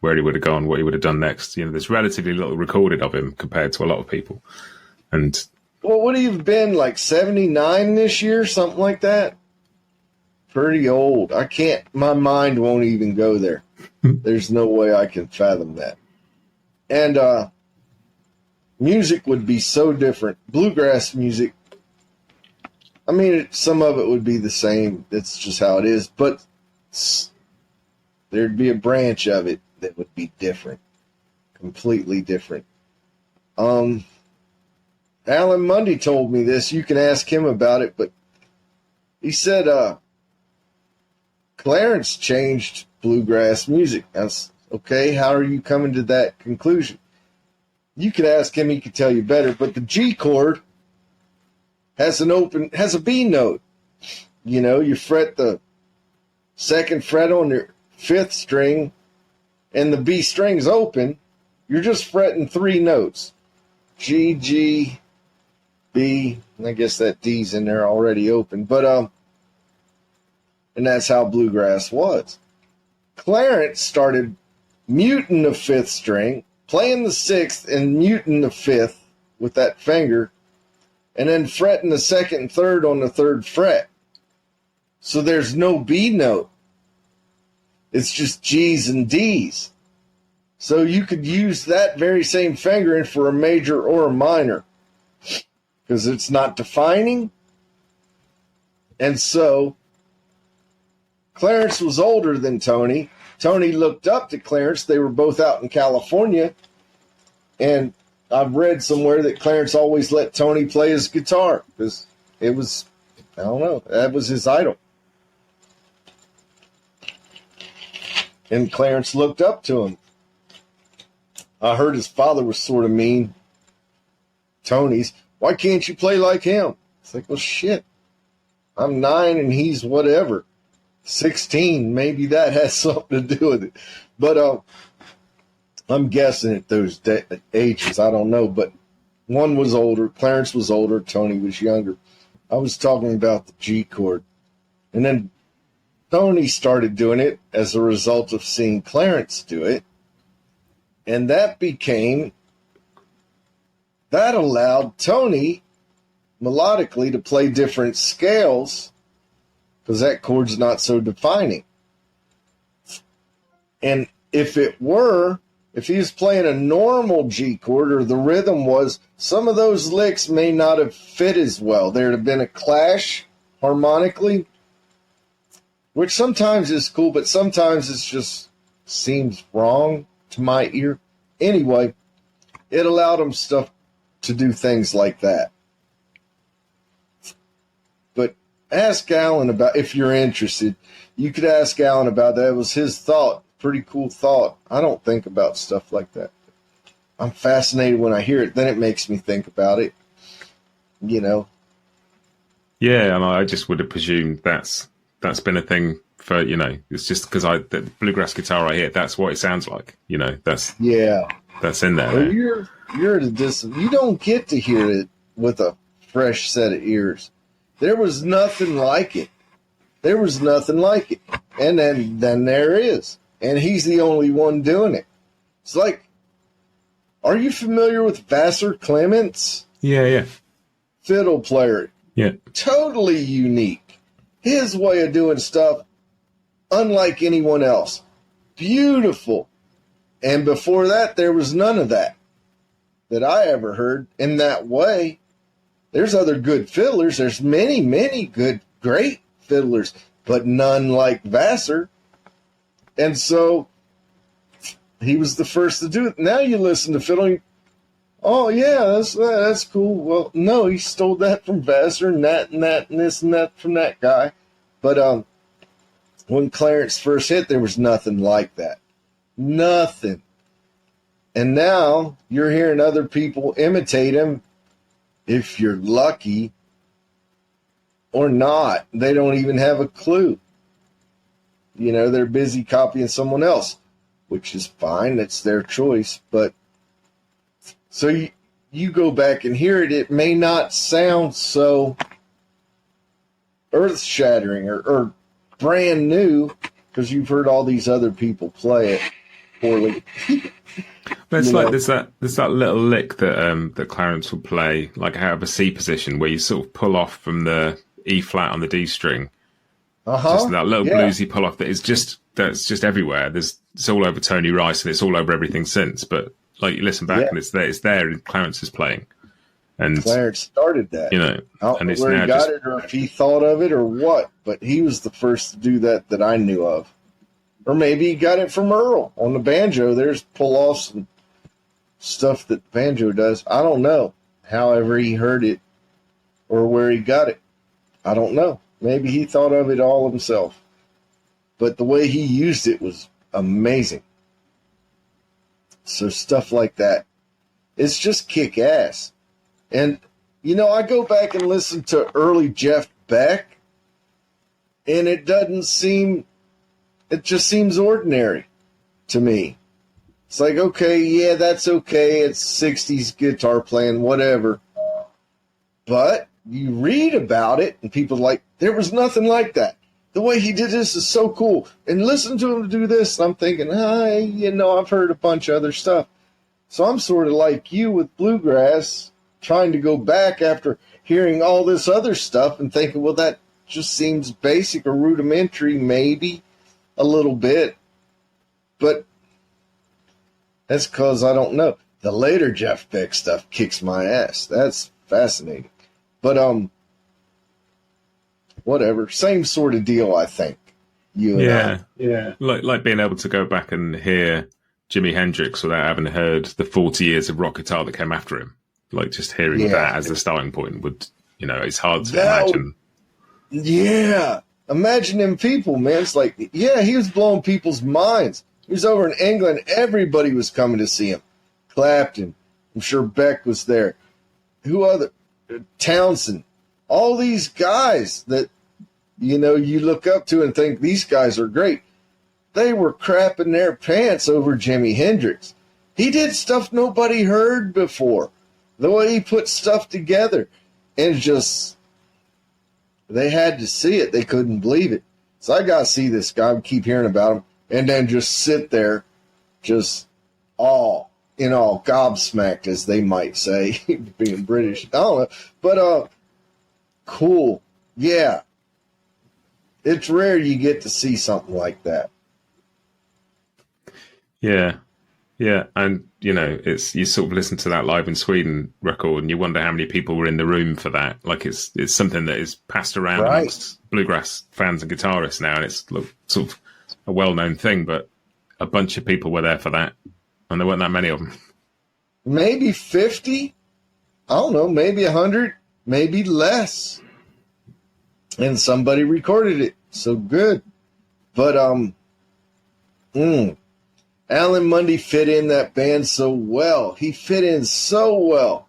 where he would have gone, what he would have done next. You know, there's relatively little recorded of him compared to a lot of people. And what would he have been, like 79 this year, something like that? Pretty old. My mind won't even go there. There's no way I can fathom that. And music would be so different. Bluegrass music, I mean, some of it would be the same. It's just how it is. But there'd be a branch of it that would be different. Completely different. Alan Munde told me this. You can ask him about it. But he said Clarence changed bluegrass music. I was, okay, how are you coming to that conclusion? You could ask him, he could tell you better, but the G chord has a B note. You know, you fret the second fret on your fifth string and the B string's open. You're just fretting three notes. G, G, B, and I guess that D's in there already open. But and that's how bluegrass was. Clarence started muting the fifth string, playing the sixth and muting the fifth with that finger, and then fretting the second and third on the third fret. So there's no B note. It's just G's and D's. So you could use that very same fingering for a major or a minor because it's not defining. And so Clarence was older than Tony. Tony looked up to Clarence. They were both out in California. And I've read somewhere that Clarence always let Tony play his guitar because it was, I don't know, that was his idol. And Clarence looked up to him. I heard his father was sort of mean. Tony's, why can't you play like him? It's like, well, shit. I'm 9 and he's whatever. 16, maybe that has something to do with it. But I'm guessing at those ages, I don't know. But one was older, Clarence was older, Tony was younger. I was talking about the G chord. And then Tony started doing it as a result of seeing Clarence do it. And that allowed Tony melodically to play different scales because that chord's not so defining. And if he was playing a normal G chord or the rhythm was, some of those licks may not have fit as well. There'd have been a clash harmonically, which sometimes is cool, but sometimes it just seems wrong to my ear. Anyway, it allowed him to do things like that. But ask Alan about, if you're interested, you could ask Alan about that. It was his thought. Pretty cool thought. I don't think about stuff like that. I'm fascinated when I hear it. Then it makes me think about it. You know? Yeah, and I just would have presumed that's been a thing for, you know, it's just because the bluegrass guitar I hear, that's what it sounds like. You know, that's in there. Well, you're at a distance. You don't get to hear it with a fresh set of ears. There was nothing like it. And then there is. And he's the only one doing it. It's like, are you familiar with Vassar Clements? Yeah. Fiddle player. Yeah. Totally unique. His way of doing stuff, unlike anyone else. Beautiful. And before that, there was none of that I ever heard in that way. There's other good fiddlers. There's many, many good, great fiddlers, but none like Vassar. And so he was the first to do it. Now you listen to fiddling. Oh yeah, that's cool. Well, no, he stole that from Vassar and that and that and this and that from that guy. But when Clarence first hit, there was nothing like that. Nothing. And now you're hearing other people imitate him, if you're lucky or not. They don't even have a clue. You know, they're busy copying someone else, which is fine. That's their choice. But so you go back and hear it, it may not sound so earth-shattering or brand new because you've heard all these other people play it poorly. But it's like there's that little lick that Clarence will play, like out of a C position, where you sort of pull off from the E flat on the D string. Just that little bluesy pull off that's just everywhere. It's all over Tony Rice and it's all over everything since. But like you listen back and it's there and Clarence is playing. And Clarence started that. You know, I don't and know it's where now he got just, it or if he thought of it or what, but he was the first to do that I knew of. Or maybe he got it from Earl on the banjo. There's pull-offs and stuff that banjo does. I don't know. However he heard it or where he got it. I don't know. Maybe he thought of it all himself. But the way he used it was amazing. So stuff like that. It's just kick-ass. And, you know, I go back and listen to early Jeff Beck, and it just seems ordinary to me. It's like, okay, yeah, that's okay. It's 60s guitar playing, whatever. But you read about it, and people are like, there was nothing like that. The way he did this is so cool. And listen to him do this. And I'm thinking, I've heard a bunch of other stuff. So I'm sort of like you with Bluegrass, trying to go back after hearing all this other stuff and thinking, well, that just seems basic or rudimentary, maybe a little bit. But that's because I don't know. The later Jeff Beck stuff kicks my ass. That's fascinating. But whatever. Same sort of deal, I think. You and I. Yeah. Like being able to go back and hear Jimi Hendrix without having heard the 40 years of rock guitar that came after him. Like just hearing that as the starting point would, it's hard to imagine. Yeah. Imagine them people, man. It's like, he was blowing people's minds. He was over in England. Everybody was coming to see him. Clapton. I'm sure Beck was there. Who other? Townsend. All these guys that, you look up to and think these guys are great. They were crapping their pants over Jimi Hendrix. He did stuff nobody heard before. The way he put stuff together. And just, they had to see it. They couldn't believe it. So I got to see this guy, keep hearing about him, and then just sit there, just gobsmacked, as they might say, being British. I don't know. But, cool. Yeah. It's rare you get to see something like that. Yeah. Yeah. And, it's, you sort of listen to that Live in Sweden record and you wonder how many people were in the room for that. Like it's something that is passed around amongst bluegrass fans and guitarists now. And it's sort of a well-known thing, but a bunch of people were there for that. And there weren't that many of them. Maybe 50. I don't know. Maybe 100. Maybe less. And somebody recorded it. So good. But, Alan Munde fit in that band so well. He fit in so well.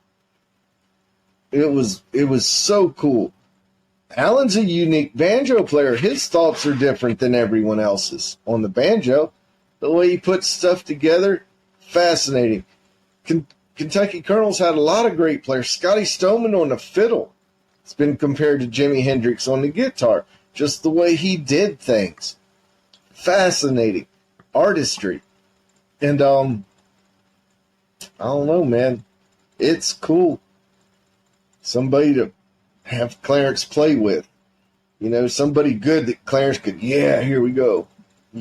It was so cool. Alan's a unique banjo player. His thoughts are different than everyone else's on the banjo. The way he puts stuff together, fascinating. Kentucky Colonel's had a lot of great players. Scotty Stoneman on the fiddle. It's been compared to Jimi Hendrix on the guitar. Just the way he did things. Fascinating. Artistry. And, I don't know, man. It's cool. Somebody to have Clarence play with. Somebody good that Clarence could, here we go. I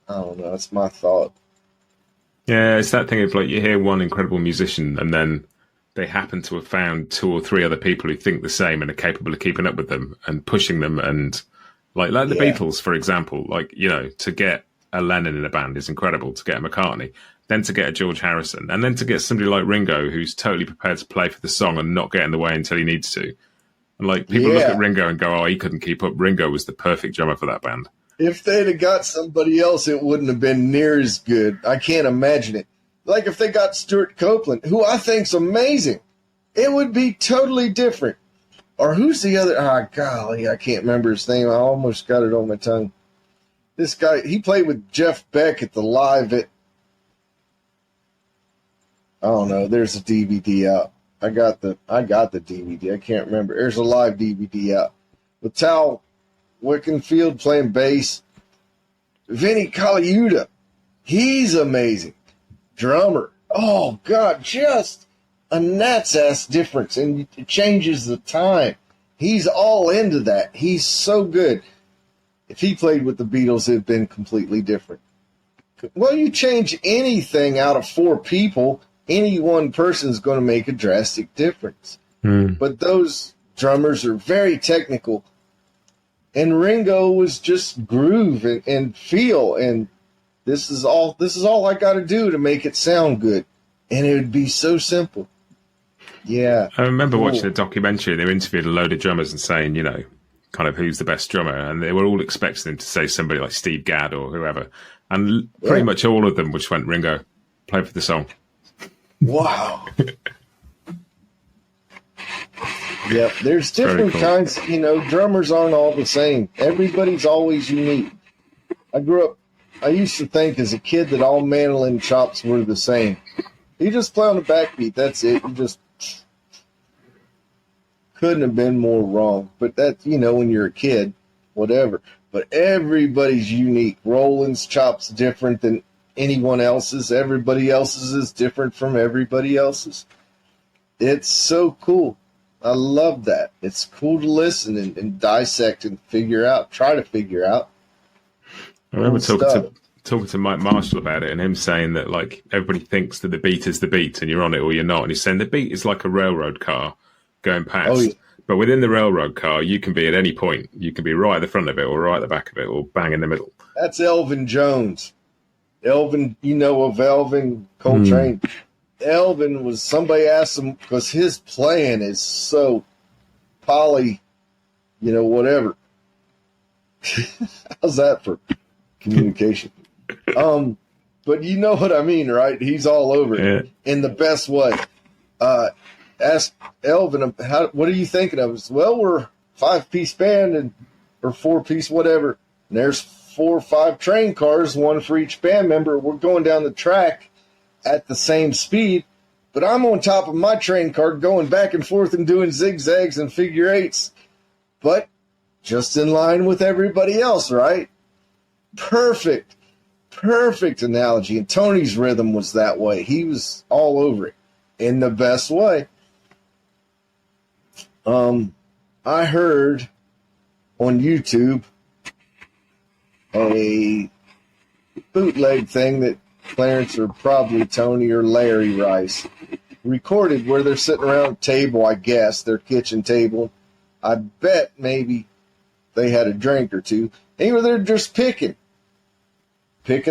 don't know. That's my thought. Yeah, it's that thing of like you hear one incredible musician and then they happen to have found two or three other people who think the same and are capable of keeping up with them and pushing them. And like the Beatles, for example, to get a Lennon in a band is incredible, to get a McCartney. then to get a George Harrison, and then to get somebody like Ringo who's totally prepared to play for the song and not get in the way until he needs to. And like people look at Ringo and go, "Oh, he couldn't keep up." Ringo was the perfect drummer for that band. If they'd have got somebody else, it wouldn't have been near as good. I can't imagine it. Like if they got Stuart Copeland, who I think's amazing, it would be totally different. Or who's the other? Ah, golly, I can't remember his name. I almost got it on my tongue. This guy, he played with Jeff Beck at the live at, I don't know, there's a DVD out. I got the DVD. I can't remember. There's a live DVD out. With Tal Wickenfield playing bass. Vinny Colaiuta, he's amazing. Drummer. Oh, God, just a gnat's ass difference, and it changes the time. He's all into that. He's so good. If he played with the Beatles, it'd been completely different. Well, you change anything out of four people, any one person's going to make a drastic difference. But those drummers are very technical, and Ringo was just groove and feel, and this is all I got to do to make it sound good, and it would be so simple. Yeah, I remember watching a documentary. They interviewed a load of drummers and saying, you know, kind of who's the best drummer, and they were all expecting them to say somebody like Steve Gadd or whoever, and pretty much all of them just went Ringo, play for the song. Wow. Yep, there's different kinds. You know, drummers aren't all the same. Everybody's always unique. I used to think as a kid that all mandolin chops were the same. You just play on the backbeat, that's it. You just couldn't have been more wrong. But that, you know, when you're a kid, whatever. But everybody's unique. Roland's chop's different than anyone else's. Everybody else's is different from everybody else's. It's so cool. I love that. It's cool to listen and dissect and try to figure out. I remember talking to Mike Marshall about it, and him saying that like everybody thinks that the beat is the beat and you're on it or you're not. And he's saying the beat is like a railroad car going past. Oh, yeah. But within the railroad car, you can be at any point. You can be right at the front of it or right at the back of it or bang in the middle. That's Jones. Elvin, you know of Elvin Coltrane. Elvin was, somebody asked him, because his playing is so poly, you know, whatever. How's that for communication? But you know what I mean, right? He's all over it in the best way. Ask Elvin, what are you thinking of? Said, well, we're 5-piece band or 4-piece, whatever. And there's 4 or 5 train cars, one for each band member. We're going down the track at the same speed, but I'm on top of my train car going back and forth and doing zigzags and figure eights, but just in line with everybody else, right? Perfect analogy. And Tony's rhythm was that way. He was all over it in the best way. I heard on YouTube a bootleg thing that Clarence or probably Tony or Larry Rice recorded where they're sitting around a table, I guess, their kitchen table. I bet maybe they had a drink or two. And they're just picking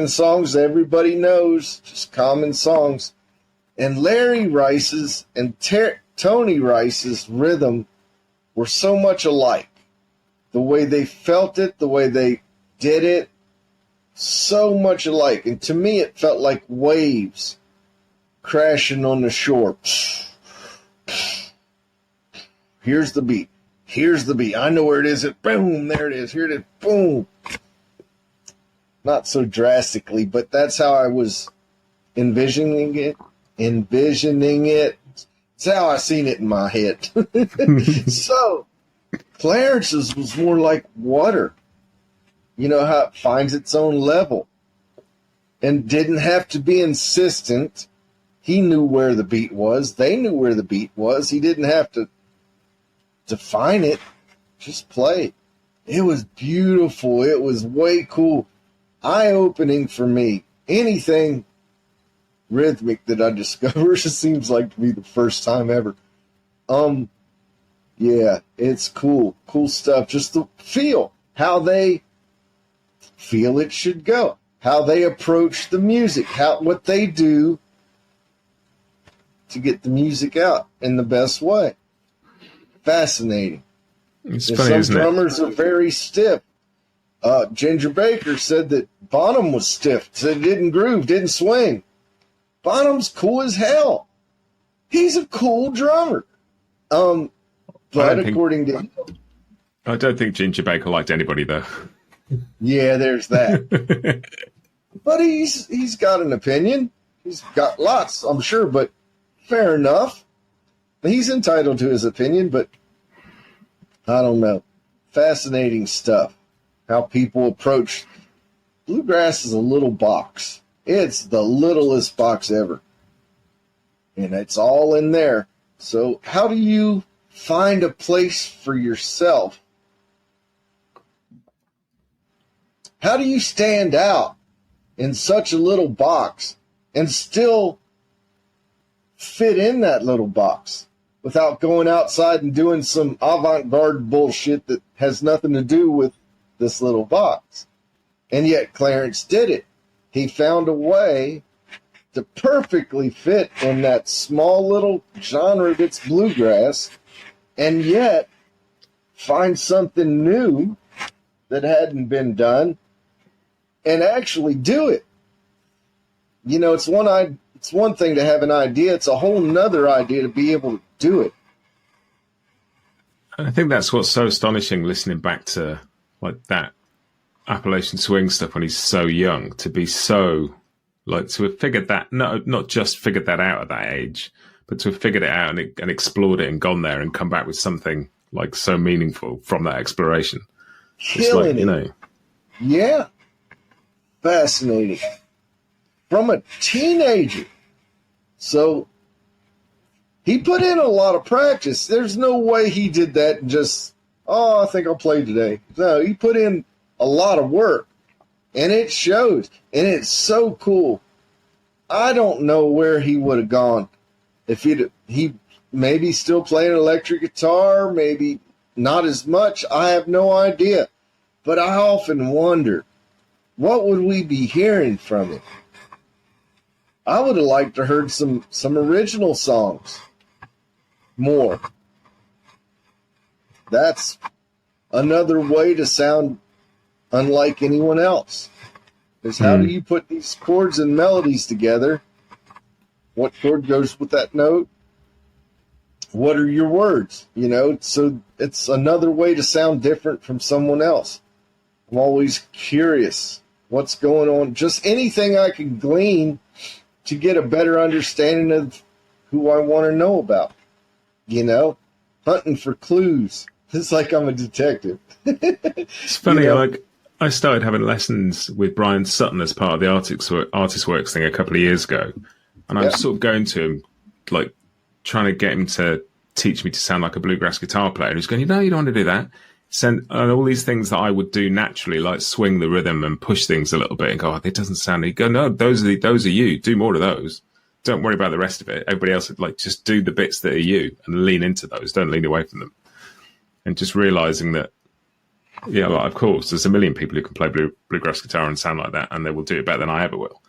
songs everybody knows, just common songs. And Larry Rice's and Tony Rice's rhythm were so much alike. The way they felt it, the way they did it, so much alike. And to me, it felt like waves crashing on the shore. Here's the beat. I know where it is. Boom, there it is. Here it is. Boom. Not so drastically, but that's how I was envisioning it. It's how I seen it in my head. So, Clarence's was more like water. You know how it finds its own level and didn't have to be insistent. He knew where the beat was. They knew where the beat was. He didn't have to define it. Just play. It was beautiful. It was way cool. Eye-opening for me. Anything rhythmic that I discover seems like to be the first time ever. Yeah, it's cool. Cool stuff. Just the feel. How they feel it should go. how they approach the music, what they do to get the music out in the best way. Fascinating. It's And funny, some isn't it? drummers are very stiff. Ginger Baker said that Bonham was stiff, said it didn't groove, didn't swing. Bonham's cool as hell. He's a cool drummer. But according to... I don't think Ginger Baker liked anybody, though. Yeah, there's that. But he's got an opinion. He's got lots, I'm sure, but fair enough. He's entitled to his opinion, but I don't know. Fascinating stuff. How people approach bluegrass is a little box. It's the littlest box ever. And it's all in there. So how do you find a place for yourself? How do you stand out in such a little box and still fit in that little box without going outside and doing some avant-garde bullshit that has nothing to do with this little box? And yet Clarence did it. He found a way to perfectly fit in that small little genre that's bluegrass, and yet find something new that hadn't been done and actually do it. You know, it's one thing to have an idea. It's a whole nother idea to be able to do it. I think that's what's so astonishing, listening back to like that Appalachian swing stuff when he's so young, to be so, like, to have figured that, not just figured that out at that age, but to have figured it out and explored it and gone there and come back with something like so meaningful from that exploration. Killing it. You know. Yeah. Fascinating. From a teenager. So he put in a lot of practice. There's no way he did that and just, I think I'll play today. No, he put in a lot of work, and it shows, and it's so cool. I don't know where he would have gone if he maybe still playing electric guitar, maybe not as much. I have no idea, but I often wonder, what would we be hearing from him? I would have liked to heard some original songs more. That's another way to sound unlike anyone else. Is how do you put these chords and melodies together? What chord goes with that note? What are your words? You know, so it's another way to sound different from someone else. I'm always curious what's going on. Just anything I can glean to get a better understanding of who I want to know about. You know, hunting for clues. It's like I'm a detective. It's funny, you know? like, I started having lessons with Brian Sutton as part of the Artist Works thing a couple of years ago. And I was sort of going to him, like, trying to get him to teach me to sound like a bluegrass guitar player. And he's going, you don't want to do that. And all these things that I would do naturally, like swing the rhythm and push things a little bit and go, it doesn't sound. You go, no, those are you. Do more of those. Don't worry about the rest of it. Everybody else, like, just do the bits that are you and lean into those. Don't lean away from them. And just realizing that, yeah, like, of course, there's a million people who can play bluegrass guitar and sound like that, and they will do it better than I ever will.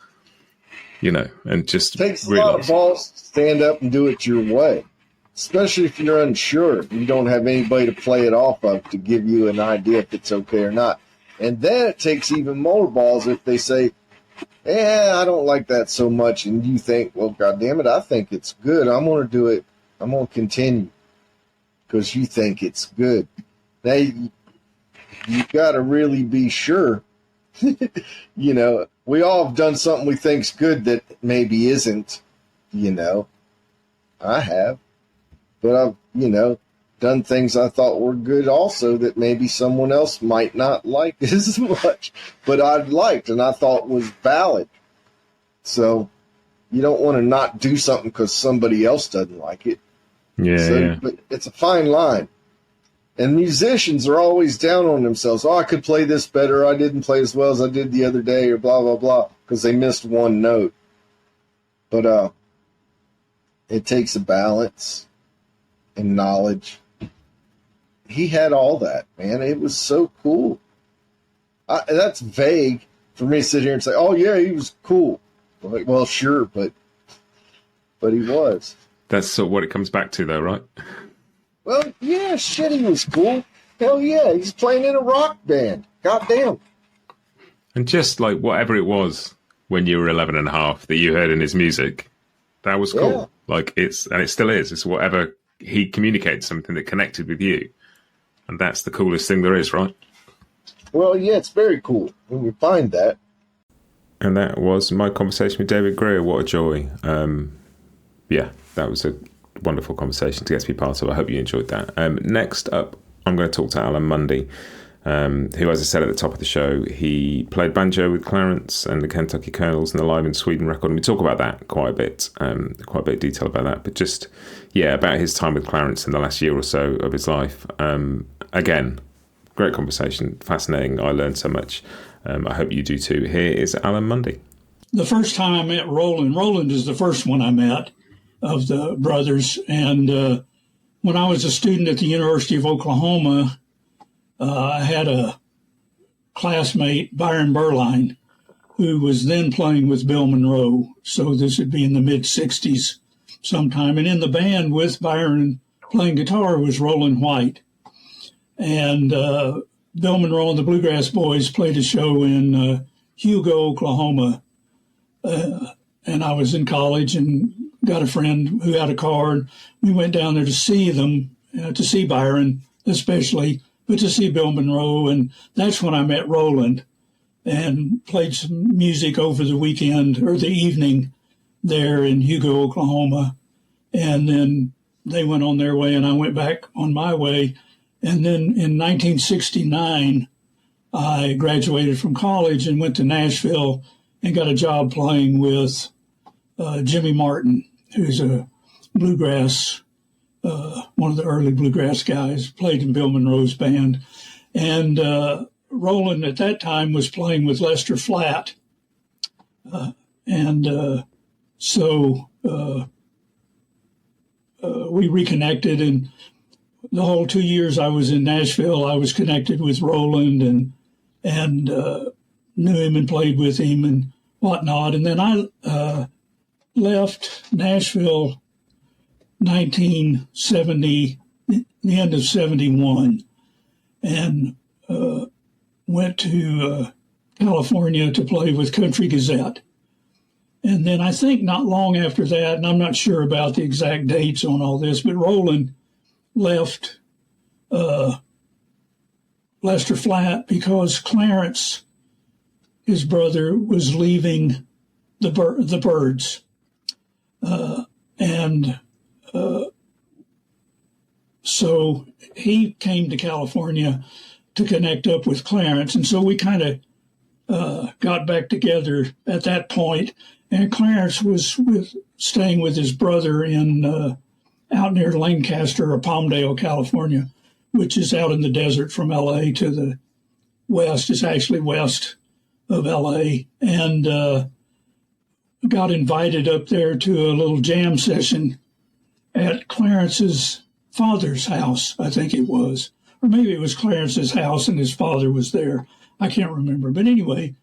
You know, and just it takes a lot of balls to stand up and do it your way, especially if you're unsure. You don't have anybody to play it off of to give you an idea if it's okay or not. And then it takes even more balls if they say, I don't like that so much, and you think, well, goddamn it, I think it's good. I'm going to do it. I'm going to continue because you think it's good. Now, you got to really be sure. You know, we all have done something we think's good that maybe isn't, you know. I have. But I've, you know, done things I thought were good also that maybe someone else might not like as much, but I liked and I thought was valid. So you don't want to not do something because somebody else doesn't like it. Yeah. But it's a fine line. And musicians are always down on themselves. I could play this better. I didn't play as well as I did the other day, or blah, blah, blah, because they missed one note. But it takes a balance and knowledge. He had all that, man. It was so cool. That's vague. for me to sit here and say, oh, yeah, he was cool. I'm like, well, sure, but he was. That's sort of what it comes back to, though, right? Well, yeah, shit, he was cool. Hell yeah, he's playing in a rock band. Goddamn. And just like whatever it was when you were 11 and a half that you heard in his music, that was cool. Yeah. Like it still is. It's whatever he communicated, something that connected with you. And that's the coolest thing there is, right? Well, yeah, it's very cool when you find that. And that was my conversation with David Grier. What a joy. Yeah, that was a wonderful conversation to get to be part of. I hope you enjoyed that. Next up, I'm going to talk to Alan Munde, who, as I said at the top of the show, he played banjo with Clarence and the Kentucky Colonels and the Live in Sweden record. And we talk about that quite a bit of detail about that. But just, yeah, about his time with Clarence in the last year or so of his life. Again, great conversation, fascinating. I learned so much. I hope you do too. Here is Alan Munde. The first time I met Roland is the first one I met of the brothers. And when I was a student at the University of Oklahoma, I had a classmate, Byron Berline, who was then playing with Bill Monroe. So this would be in the mid-'60s sometime. And in the band with Byron playing guitar was Roland White. And Bill Monroe and the Bluegrass Boys played a show in Hugo, Oklahoma. And I was in college and got a friend who had a car. And we went down there to see them, to see Byron especially, but to see Bill Monroe. And that's when I met Roland and played some music over the weekend or the evening there in Hugo, Oklahoma. And then they went on their way and I went back on my way. And then in 1969, I graduated from college and went to Nashville and got a job playing with Jimmy Martin, who's a bluegrass, one of the early bluegrass guys, played in Bill Monroe's band. And Roland at that time was playing with Lester Flatt. So we reconnected, and the whole 2 years I was in Nashville, I was connected with Roland and knew him and played with him and whatnot. And then I left Nashville 1970, the end of 71, and went to California to play with Country Gazette. And then I think not long after that, and I'm not sure about the exact dates on all this, but Roland left Lester Flatt because Clarence, his brother, was leaving the Byrds. So he came to California to connect up with Clarence. And so we kind of got back together at that point. And Clarence was staying with his brother in out near Lancaster or Palmdale, California, which is out in the desert from L.A. to the west. It's actually west of L.A. And got invited up there to a little jam session at Clarence's father's house, I think it was. Or maybe it was Clarence's house and his father was there. I can't remember. But anyway,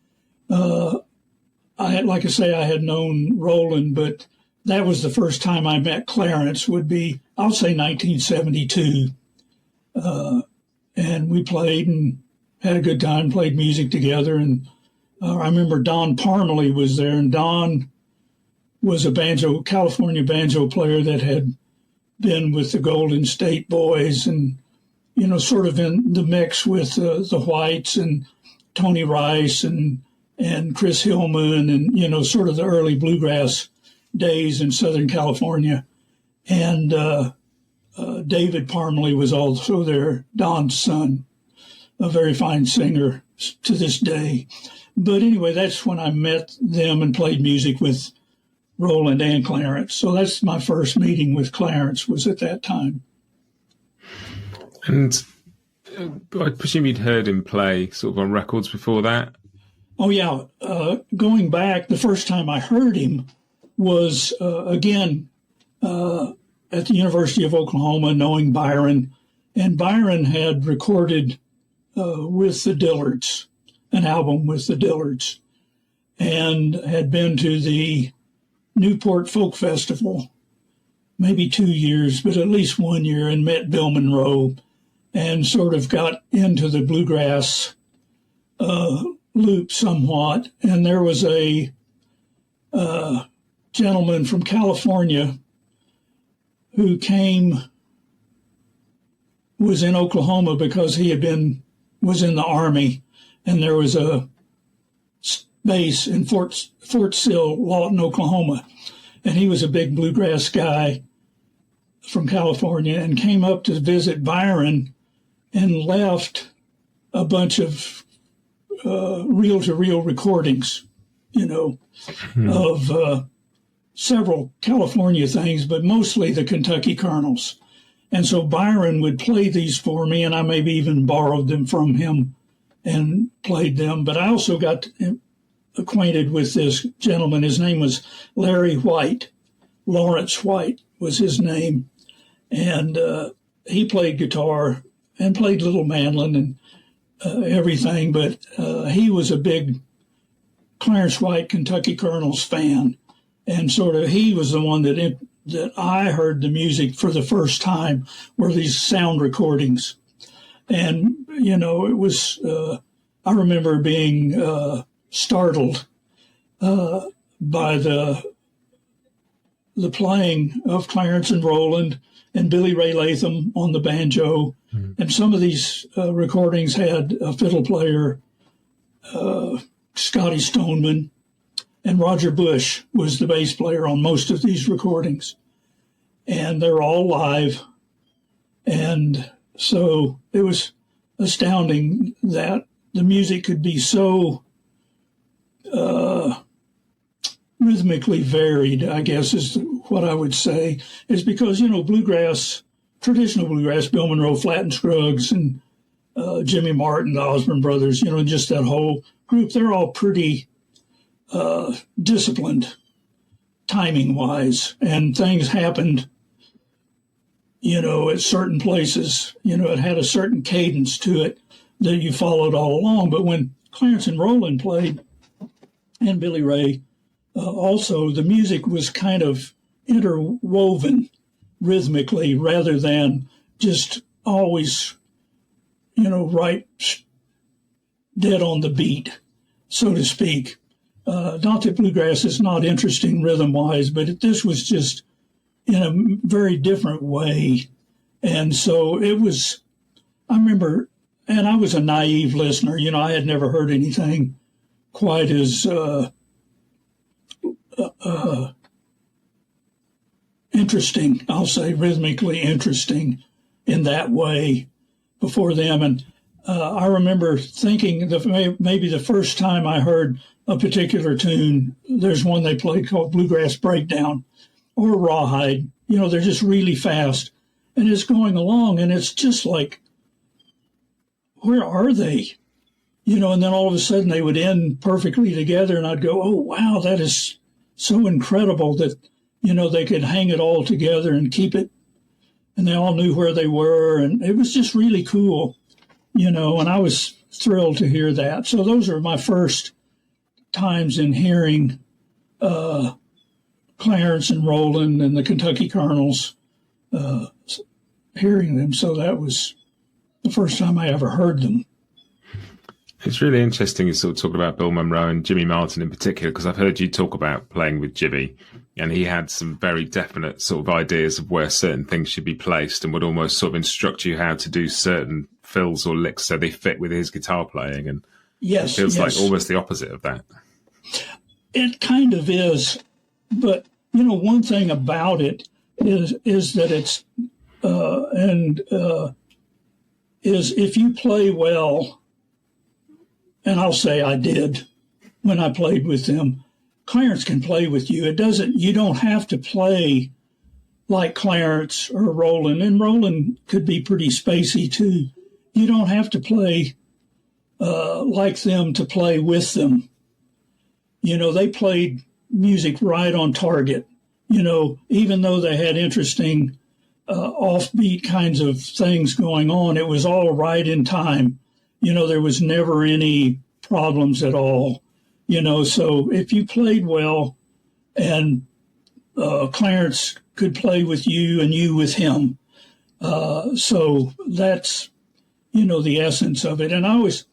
I had known Roland, but that was the first time I met Clarence, would be, I'll say 1972. And we played and had a good time, played music together. And I remember Don Parmalee was there, and Don was a California banjo player that had been with the Golden State Boys and, sort of in the mix with the Whites and Tony Rice and Chris Hillman and, sort of the early bluegrass days in Southern California. And David Parmalee was also there, Don's son, a very fine singer to this day. But anyway, that's when I met them and played music with Roland and Clarence. So that's my first meeting with Clarence, was at that time. And I presume you'd heard him play sort of on records before that? Oh, yeah. Going back, the first time I heard him was, again, at the University of Oklahoma, knowing Byron. And Byron had recorded with the Dillards, an album with the Dillards. and had been to the Newport Folk Festival, maybe 2 years, but at least 1 year, and met Bill Monroe and sort of got into the bluegrass loop somewhat. And there was a gentleman from California who was in Oklahoma because he was in the Army, and there was a base in Fort Sill, Lawton, Oklahoma. And he was a big bluegrass guy from California and came up to visit Byron and left a bunch of reel-to-reel recordings, of several California things, but mostly the Kentucky Colonels. And so Byron would play these for me, and I maybe even borrowed them from him and played them. But I also got acquainted with this gentleman. His name was Larry White. Lawrence White was his name. And he played guitar and played Little Manlin and everything. But he was a big Clarence White Kentucky Colonels fan. And sort of he was the one that I heard the music for the first time were these sound recordings. And, it was, I remember being startled by the playing of Clarence and Roland and Billy Ray Latham on the banjo. Mm-hmm. And some of these recordings had a fiddle player, Scotty Stoneman, and Roger Bush was the bass player on most of these recordings. And they're all live. And so it was astounding that the music could be so rhythmically varied, I guess is what I would say, is because, bluegrass, traditional bluegrass, Bill Monroe, Flatt and Scruggs, and Jimmy Martin, the Osborne brothers, just that whole group, they're all pretty disciplined timing-wise, and things happened, at certain places. It had a certain cadence to it that you followed all along. But when Clarence and Roland played, and Billy Ray also, the music was kind of interwoven rhythmically rather than just always, right dead on the beat, so to speak. Not that bluegrass is not interesting rhythm-wise, but this was just in a very different way. And so it was, I remember, and I was a naive listener, I had never heard anything quite as interesting, I'll say rhythmically interesting in that way before them. And I remember thinking that maybe the first time I heard a particular tune, there's one they played called Bluegrass Breakdown or Rawhide. They're just really fast. And it's going along, and it's just like, where are they? And then all of a sudden they would end perfectly together, and I'd go, oh, wow, that is so incredible that, they could hang it all together and keep it. And they all knew where they were, and it was just really cool, and I was thrilled to hear that. So those are my first times in hearing Clarence and Roland and the Kentucky Colonels, hearing them. So that was the first time I ever heard them. It's really interesting you sort of talk about Bill Monroe and Jimmy Martin in particular, because I've heard you talk about playing with Jimmy, and he had some very definite sort of ideas of where certain things should be placed and would almost sort of instruct you how to do certain fills or licks so they fit with his guitar playing. And yes, it feels like almost the opposite of that. It kind of is. But, one thing about it is that it's, is if you play well, and I'll say I did when I played with them, Clarence can play with you. You don't have to play like Clarence or Roland, and Roland could be pretty spacey too. You don't have to play like them to play with them. They played music right on target, even though they had interesting offbeat kinds of things going on, it was all right in time. There was never any problems at all. So if you played well and Clarence could play with you and you with him, so that's, the essence of it. And I always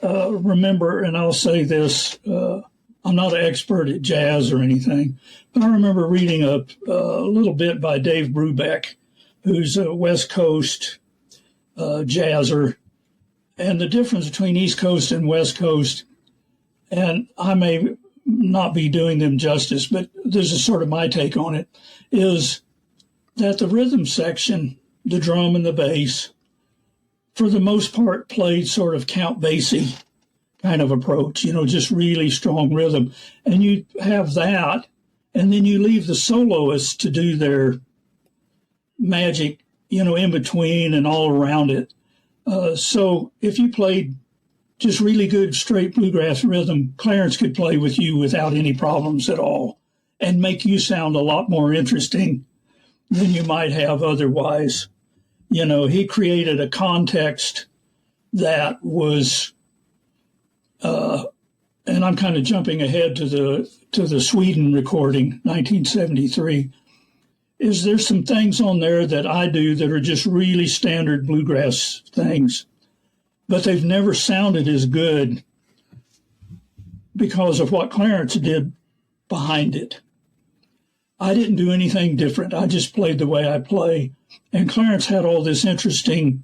remember, and I'll say this, I'm not an expert at jazz or anything, but I remember reading a little bit by Dave Brubeck, who's a West Coast jazzer, and the difference between East Coast and West Coast, and I may not be doing them justice, but this is sort of my take on it, is that the rhythm section, the drum and the bass, for the most part played sort of Count Basie kind of approach, just really strong rhythm. And you have that, and then you leave the soloists to do their magic, in between and all around it. So if you played just really good straight bluegrass rhythm, Clarence could play with you without any problems at all and make you sound a lot more interesting than you might have otherwise. He created a context that was, and I'm kind of jumping ahead to the Sweden recording, 1973. There's some things on there that I do that are just really standard bluegrass things, but they've never sounded as good because of what Clarence did behind it. I didn't do anything different. I just played the way I play. And Clarence had all this interesting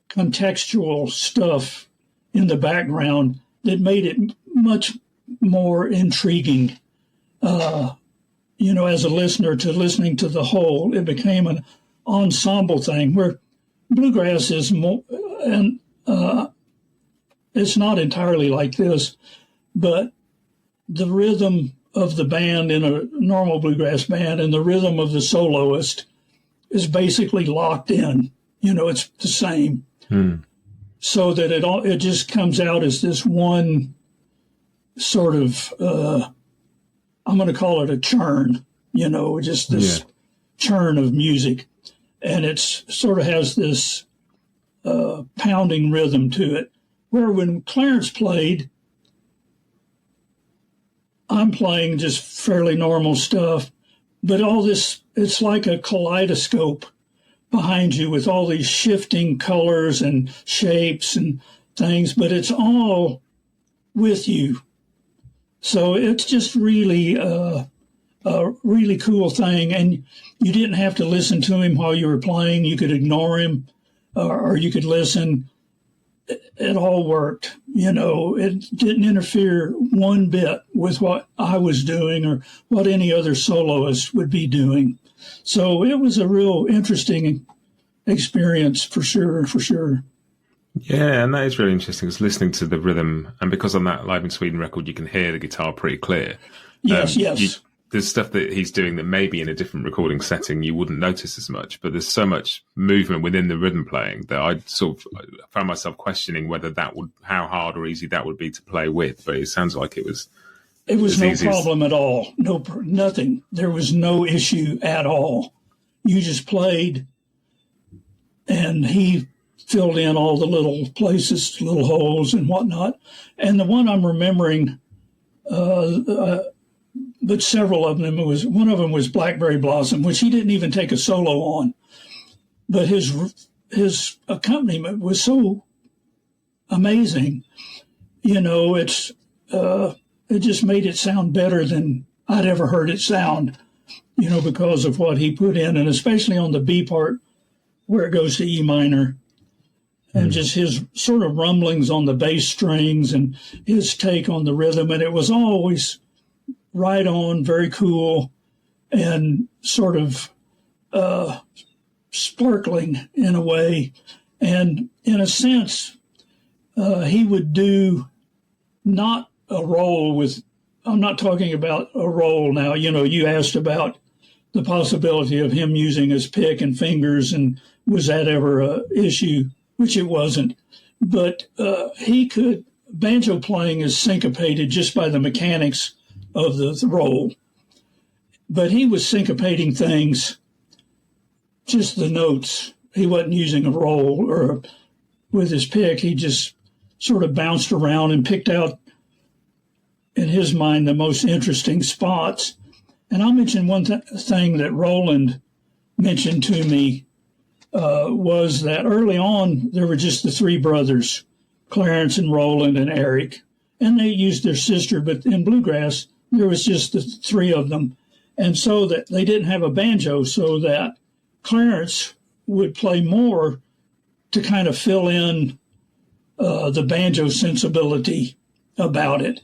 contextual stuff in the background that made it much more intriguing. As a listener to listening to the whole, it became an ensemble thing where bluegrass is more, and it's not entirely like this, but the rhythm of the band in a normal bluegrass band and the rhythm of the soloist is basically locked in. It's the same. So that it just comes out as this one sort of, I'm going to call it a churn, just this churn of music. And it's sort of has this pounding rhythm to it, where when Clarence played, I'm playing just fairly normal stuff, but all this, it's like a kaleidoscope behind you with all these shifting colors and shapes and things, but it's all with you. So it's just really a really cool thing. And you didn't have to listen to him while you were playing. You could ignore him or you could listen. It all worked. It didn't interfere one bit with what I was doing or what any other soloist would be doing. So it was a real interesting experience for sure. Yeah, and that is really interesting. It's listening to the rhythm, and because on that Live in Sweden record, you can hear the guitar pretty clear. Yes. There's stuff that he's doing that maybe in a different recording setting you wouldn't notice as much, but there's so much movement within the rhythm playing that I sort of found myself questioning whether how hard or easy that would be to play with. But it sounds like it was. It was no problem at all. Nothing. There was no issue at all. You just played, and he filled in all the little places, little holes and whatnot. And the one I'm remembering, but several of them, one of them was Blackberry Blossom, which he didn't even take a solo on. But his accompaniment was so amazing. It just made it sound better than I'd ever heard it sound, because of what he put in, and especially on the B part where it goes to E minor. And just his sort of rumblings on the bass strings and his take on the rhythm. And it was always right on, very cool, and sort of sparkling in a way. And in a sense, he would do not a roll with, I'm not talking about a roll now. You asked about the possibility of him using his pick and fingers, and was that ever an issue? Which it wasn't, but banjo playing is syncopated just by the mechanics of the roll. But he was syncopating things, just the notes. He wasn't using a roll or with his pick. He just sort of bounced around and picked out in his mind, the most interesting spots. And I'll mention one thing that Roland mentioned to me was that early on, there were just the three brothers, Clarence and Roland and Eric, and they used their sister, but in Bluegrass, there was just the three of them. And so that they didn't have a banjo, so that Clarence would play more to kind of fill in the banjo sensibility about it.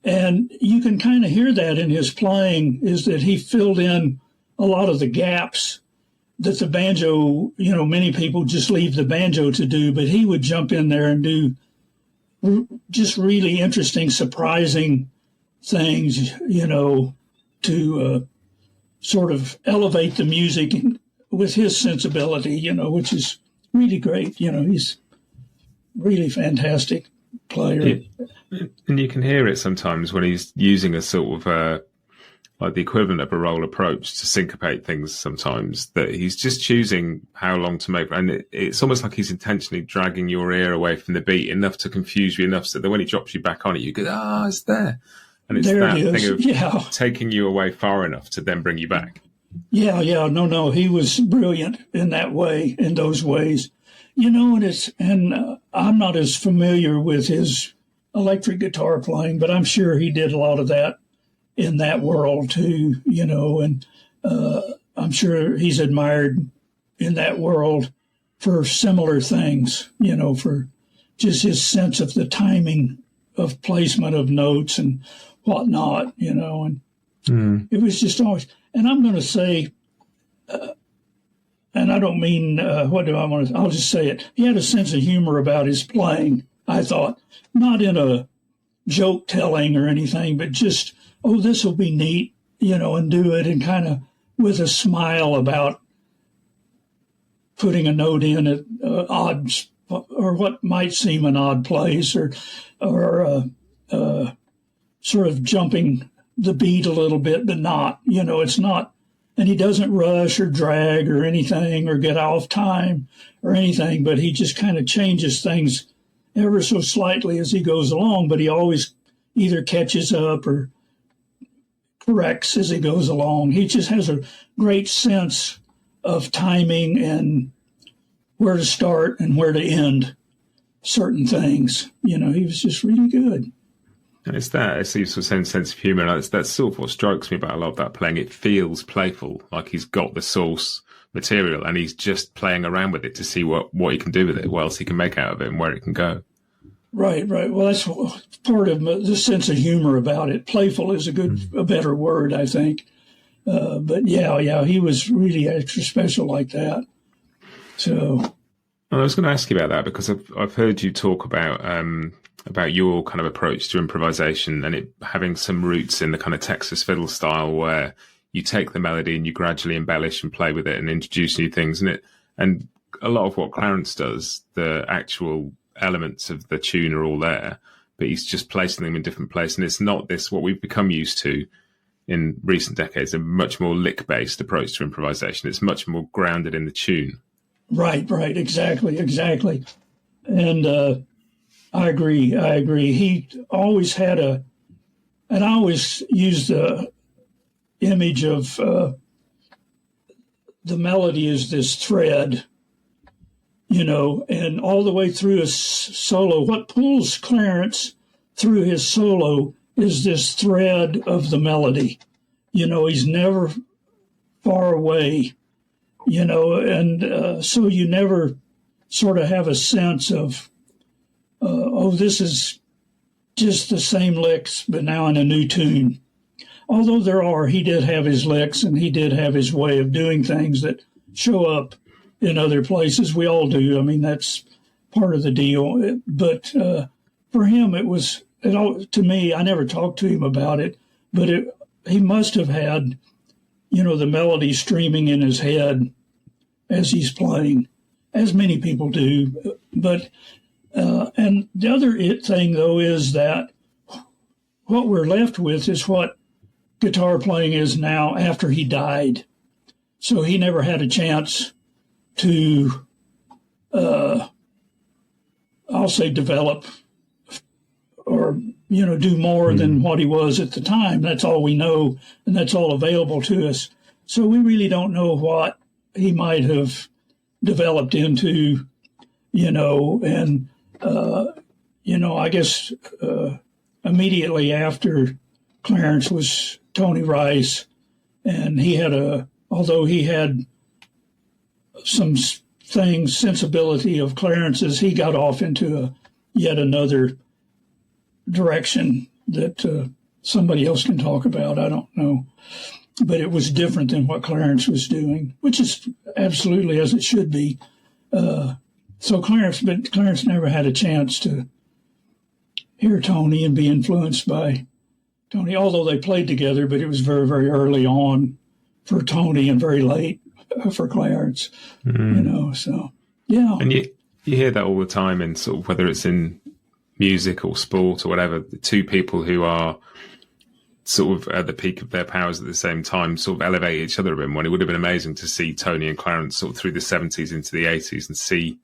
And you can kind of hear that in his playing, is that he filled in a lot of the gaps that the banjo, many people just leave the banjo to do, but he would jump in there and do just really interesting, surprising things, to sort of elevate the music with his sensibility, which is really great. He's really fantastic player. Yeah. And you can hear it sometimes when he's using a sort of like the equivalent of a roll approach to syncopate things sometimes, that he's just choosing how long to make. And it's almost like he's intentionally dragging your ear away from the beat enough to confuse you enough so that when he drops you back on it, you go, it's there. And it's there that it thing of taking you away far enough to then bring you back. Yeah. No, he was brilliant in that way, in those ways. And I'm not as familiar with his electric guitar playing, but I'm sure he did a lot of that in that world too, and I'm sure he's admired in that world for similar things, for just his sense of the timing of placement of notes and whatnot, and it was just always, and I'm going to say, and I don't mean, what do I want to, I'll just say it. He had a sense of humor about his playing, I thought, not in a joke telling or anything, but just, this will be neat, and do it, and kind of with a smile about putting a note in at odd, or what might seem an odd place, or sort of jumping the beat a little bit, but not, it's not, and he doesn't rush or drag or anything or get off time or anything, but he just kind of changes things ever so slightly as he goes along, but he always either catches up or corrects as he goes along. He just has a great sense of timing and where to start and where to end certain things. He was just really good. And it's sort of sense of humour. And that's sort of what strikes me about a lot of that playing. It feels playful, like he's got the source material and he's just playing around with it to see what he can do with it, what else he can make out of it and where it can go. Right. Well, that's part of the sense of humor about it. Playful is a better word, I think. But yeah, he was really extra special like that. So, I was going to ask you about that because I've heard you talk about your kind of approach to improvisation and it having some roots in the kind of Texas fiddle style where you take the melody and you gradually embellish and play with it and introduce new things. And a lot of what Clarence does, the actual elements of the tune are all there, but he's just placing them in different places. And it's not this, what we've become used to in recent decades, a much more lick-based approach to improvisation. It's much more grounded in the tune. Right. Exactly. And I agree. He always had and I always use the image of the melody is this thread, and all the way through his solo, what pulls Clarence through his solo is this thread of the melody. He's never far away, and so you never sort of have a sense of, this is just the same licks, but now in a new tune. Although he did have his licks and he did have his way of doing things that show up in other places. We all do. I mean, that's part of the deal. But for him, to me, I never talked to him about it, but he must have had, the melody streaming in his head as he's playing, as many people do. But, and the other thing, though, is that what we're left with is what guitar playing is now after he died. So he never had a chance to, I'll say, develop or do more than what he was at the time. That's all we know, and that's all available to us. So we really don't know what he might have developed into, and, I guess immediately after Clarence was Tony Rice, and although he had some sensibility of Clarence's, he got off into yet another direction that somebody else can talk about. I don't know. But it was different than what Clarence was doing, which is absolutely as it should be. So Clarence never had a chance to hear Tony and be influenced by Tony, although they played together, but it was very, very early on for Tony and very late for Clarence, so yeah. And you hear that all the time in sort of, whether it's in music or sport or whatever, the two people who are sort of at the peak of their powers at the same time sort of elevate each other a bit more. And it would have been amazing to see Tony and Clarence sort of through the 70s into the 80s and see,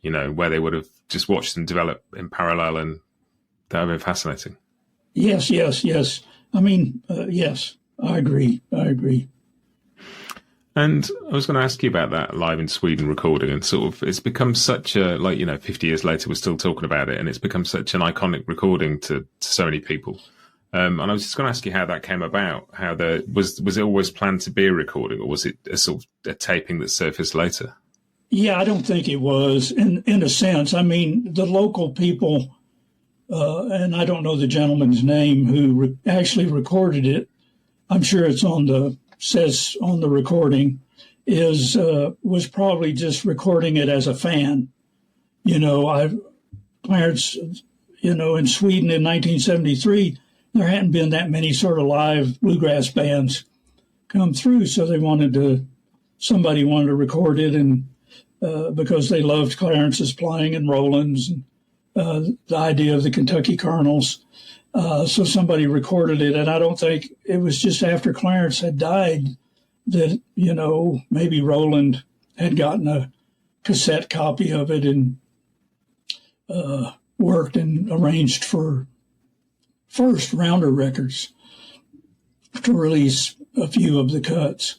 where they would have just watched them develop in parallel, and that would have been fascinating. Yes. I mean, yes, I agree. And I was going to ask you about that Live in Sweden recording, and sort of it's become such a, 50 years later, we're still talking about it, and it's become such an iconic recording to so many people. And I was just going to ask you how that came about. How was it always planned to be a recording, or was it a sort of a taping that surfaced later? Yeah, I don't think it was in a sense. I mean, the local people, and I don't know the gentleman's name who actually recorded it. I'm sure it's says on the recording, was probably just recording it as a fan. Clarence, in Sweden in 1973, there hadn't been that many sort of live bluegrass bands come through, so somebody wanted to record it, and because they loved Clarence's playing and Roland's, and the idea of the Kentucky Colonels. So somebody recorded it, and I don't think it was just after Clarence had died that, maybe Roland had gotten a cassette copy of it and worked and arranged for first Rounder Records to release a few of the cuts.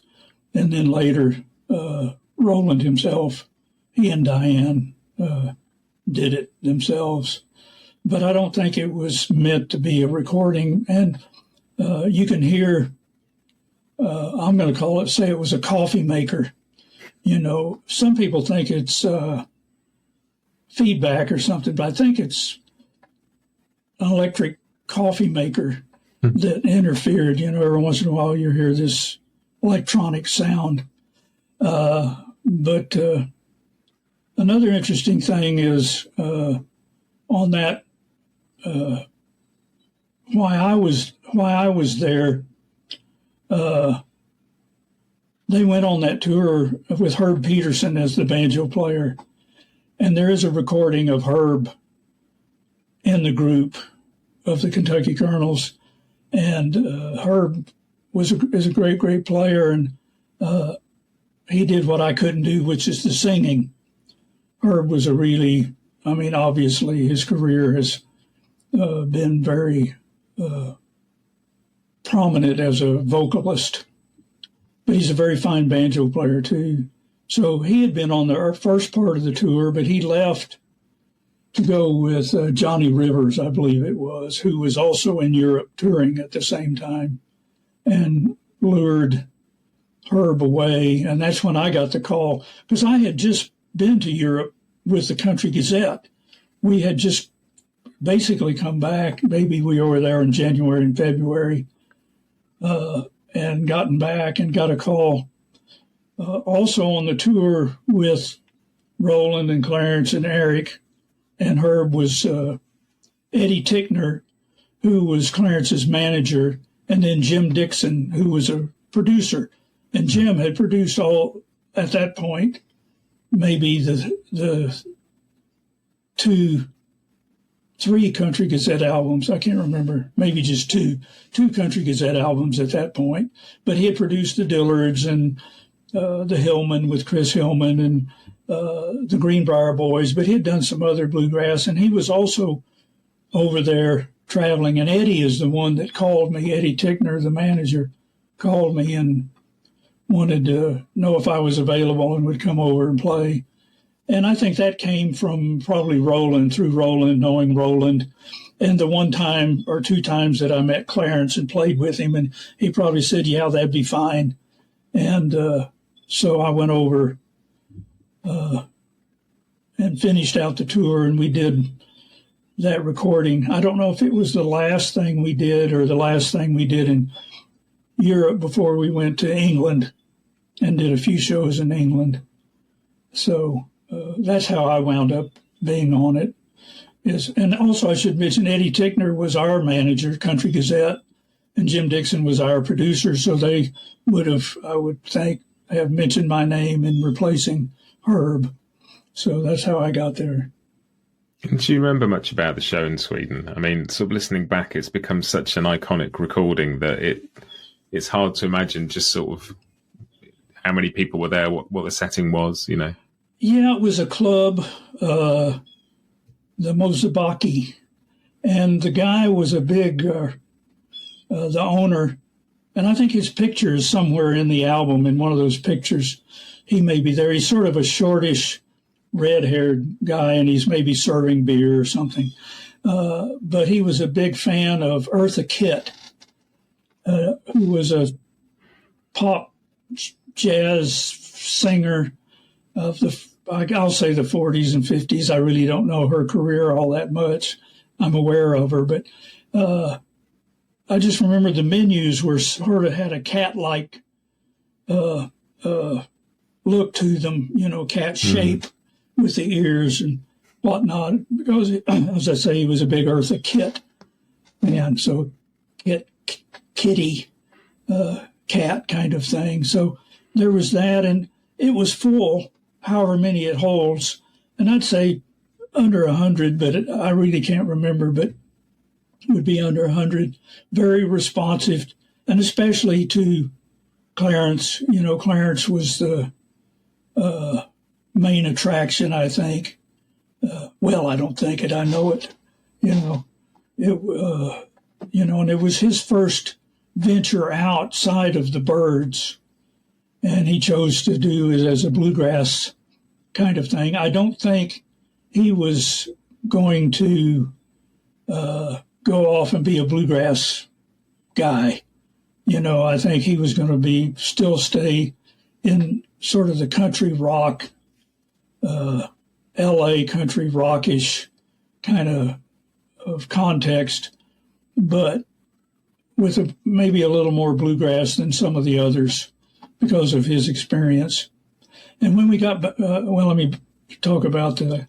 And then later, Roland himself, he and Diane did it themselves. But I don't think it was meant to be a recording. And you can hear, I'm going to say it was a coffee maker. Some people think it's feedback or something, but I think it's an electric coffee maker that interfered. Every once in a while you hear this electronic sound. But another interesting thing is on that, why I was there. They went on that tour with Herb Peterson as the banjo player, and there is a recording of Herb in the group of the Kentucky Colonels, and Herb is a great player, and he did what I couldn't do, which is the singing. Herb was obviously his career has been very prominent as a vocalist, but he's a very fine banjo player too. So he had been on the first part of the tour, but he left to go with Johnny Rivers, I believe it was, who was also in Europe touring at the same time, and lured Herb away. And that's when I got the call, because I had just been to Europe with the Country Gazette. We had just basically come back. Maybe we were there in January and February, and gotten back and got a call. Also on the tour with Roland and Clarence and Eric and Herb was Eddie Tickner, who was Clarence's manager, and then Jim Dixon, who was a producer. And Jim had produced all, at that point, maybe the three Country Gazette albums. I can't remember, maybe just two Country Gazette albums at that point. But he had produced the Dillards and the Hillman with Chris Hillman and the Greenbrier Boys, but he had done some other bluegrass, and he was also over there traveling. And Eddie is the one that called me. Eddie Tickner, the manager, called me and wanted to know if I was available and would come over and play. And I think that came from probably Roland, through Roland, knowing Roland. And the one time or two times that I met Clarence and played with him, and he probably said, yeah, that'd be fine. And so I went over and finished out the tour, and we did that recording. I don't know if it was the last thing we did or the last thing we did in Europe before we went to England and did a few shows in England. So that's how I wound up being on it. And also I should mention Eddie Tickner was our manager, Country Gazette, and Jim Dixon was our producer. So they would have, I would think, have mentioned my name in replacing Herb. So that's how I got there. Do you remember much about the show in Sweden? I mean, sort of listening back, it's become such an iconic recording that it's hard to imagine just sort of how many people were there, what the setting was, you know. Yeah, it was a club, the Mosebaki, and the guy was a big, the owner, and I think his picture is somewhere in the album, in one of those pictures. He may be there. He's sort of a shortish, red-haired guy, and he's maybe serving beer or something. But he was a big fan of Eartha Kitt, who was a pop jazz singer of I'll say the 40s and 50s. I really don't know her career all that much. I'm aware of her, but I just remember the menus were sort of had a cat-like look to them, you know, cat shape with the ears and whatnot. Because, as I say, he was a big Eartha Kitt man, so kitty, cat kind of thing. So there was that, and it was full, however many it holds, and I'd say under 100, but I really can't remember, but it would be under 100. Very responsive, and especially to Clarence. You know, Clarence was the main attraction, I think. Well, I don't think it. I know it. And it was his first venture outside of the Byrds, and he chose to do it as a bluegrass kind of thing. I don't think he was going to go off and be a bluegrass guy. You know, I think he was going to still stay in sort of the country rock, L.A. country rockish kind of context, but with maybe a little more bluegrass than some of the others because of his experience. And when we got, let me talk about the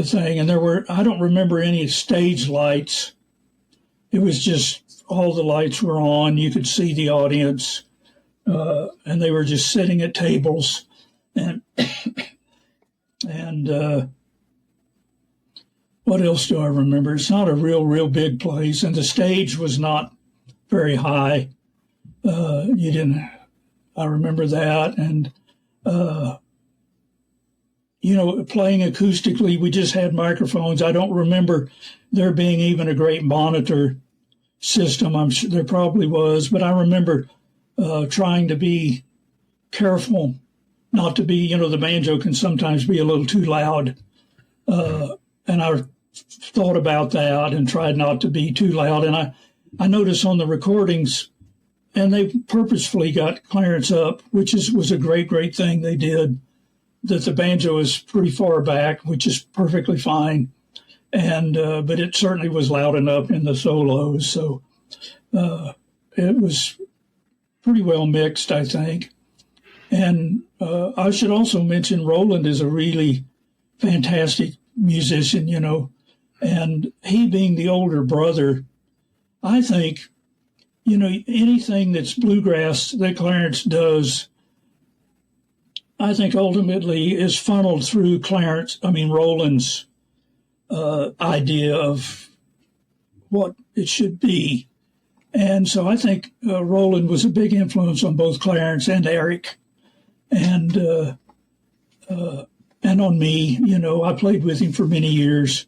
thing. And I don't remember any stage lights. It was just all the lights were on. You could see the audience, and they were just sitting at tables. And what else do I remember? It's not a real big place, and the stage was not very high. I remember that. And, playing acoustically, we just had microphones. I don't remember there being even a great monitor system. I'm sure there probably was, but I remember trying to be careful not to be, the banjo can sometimes be a little too loud. And I thought about that and tried not to be too loud. And I noticed on the recordings, and they purposefully got Clarence up, which was a great thing they did, that the banjo is pretty far back, which is perfectly fine. And but it certainly was loud enough in the solos. So it was pretty well mixed, I think. And I should also mention Roland is a really fantastic musician, and he being the older brother, I think, anything that's bluegrass that Clarence does, I think ultimately is funneled through Roland's idea of what it should be. And so I think Roland was a big influence on both Clarence and Eric, and on me. I played with him for many years,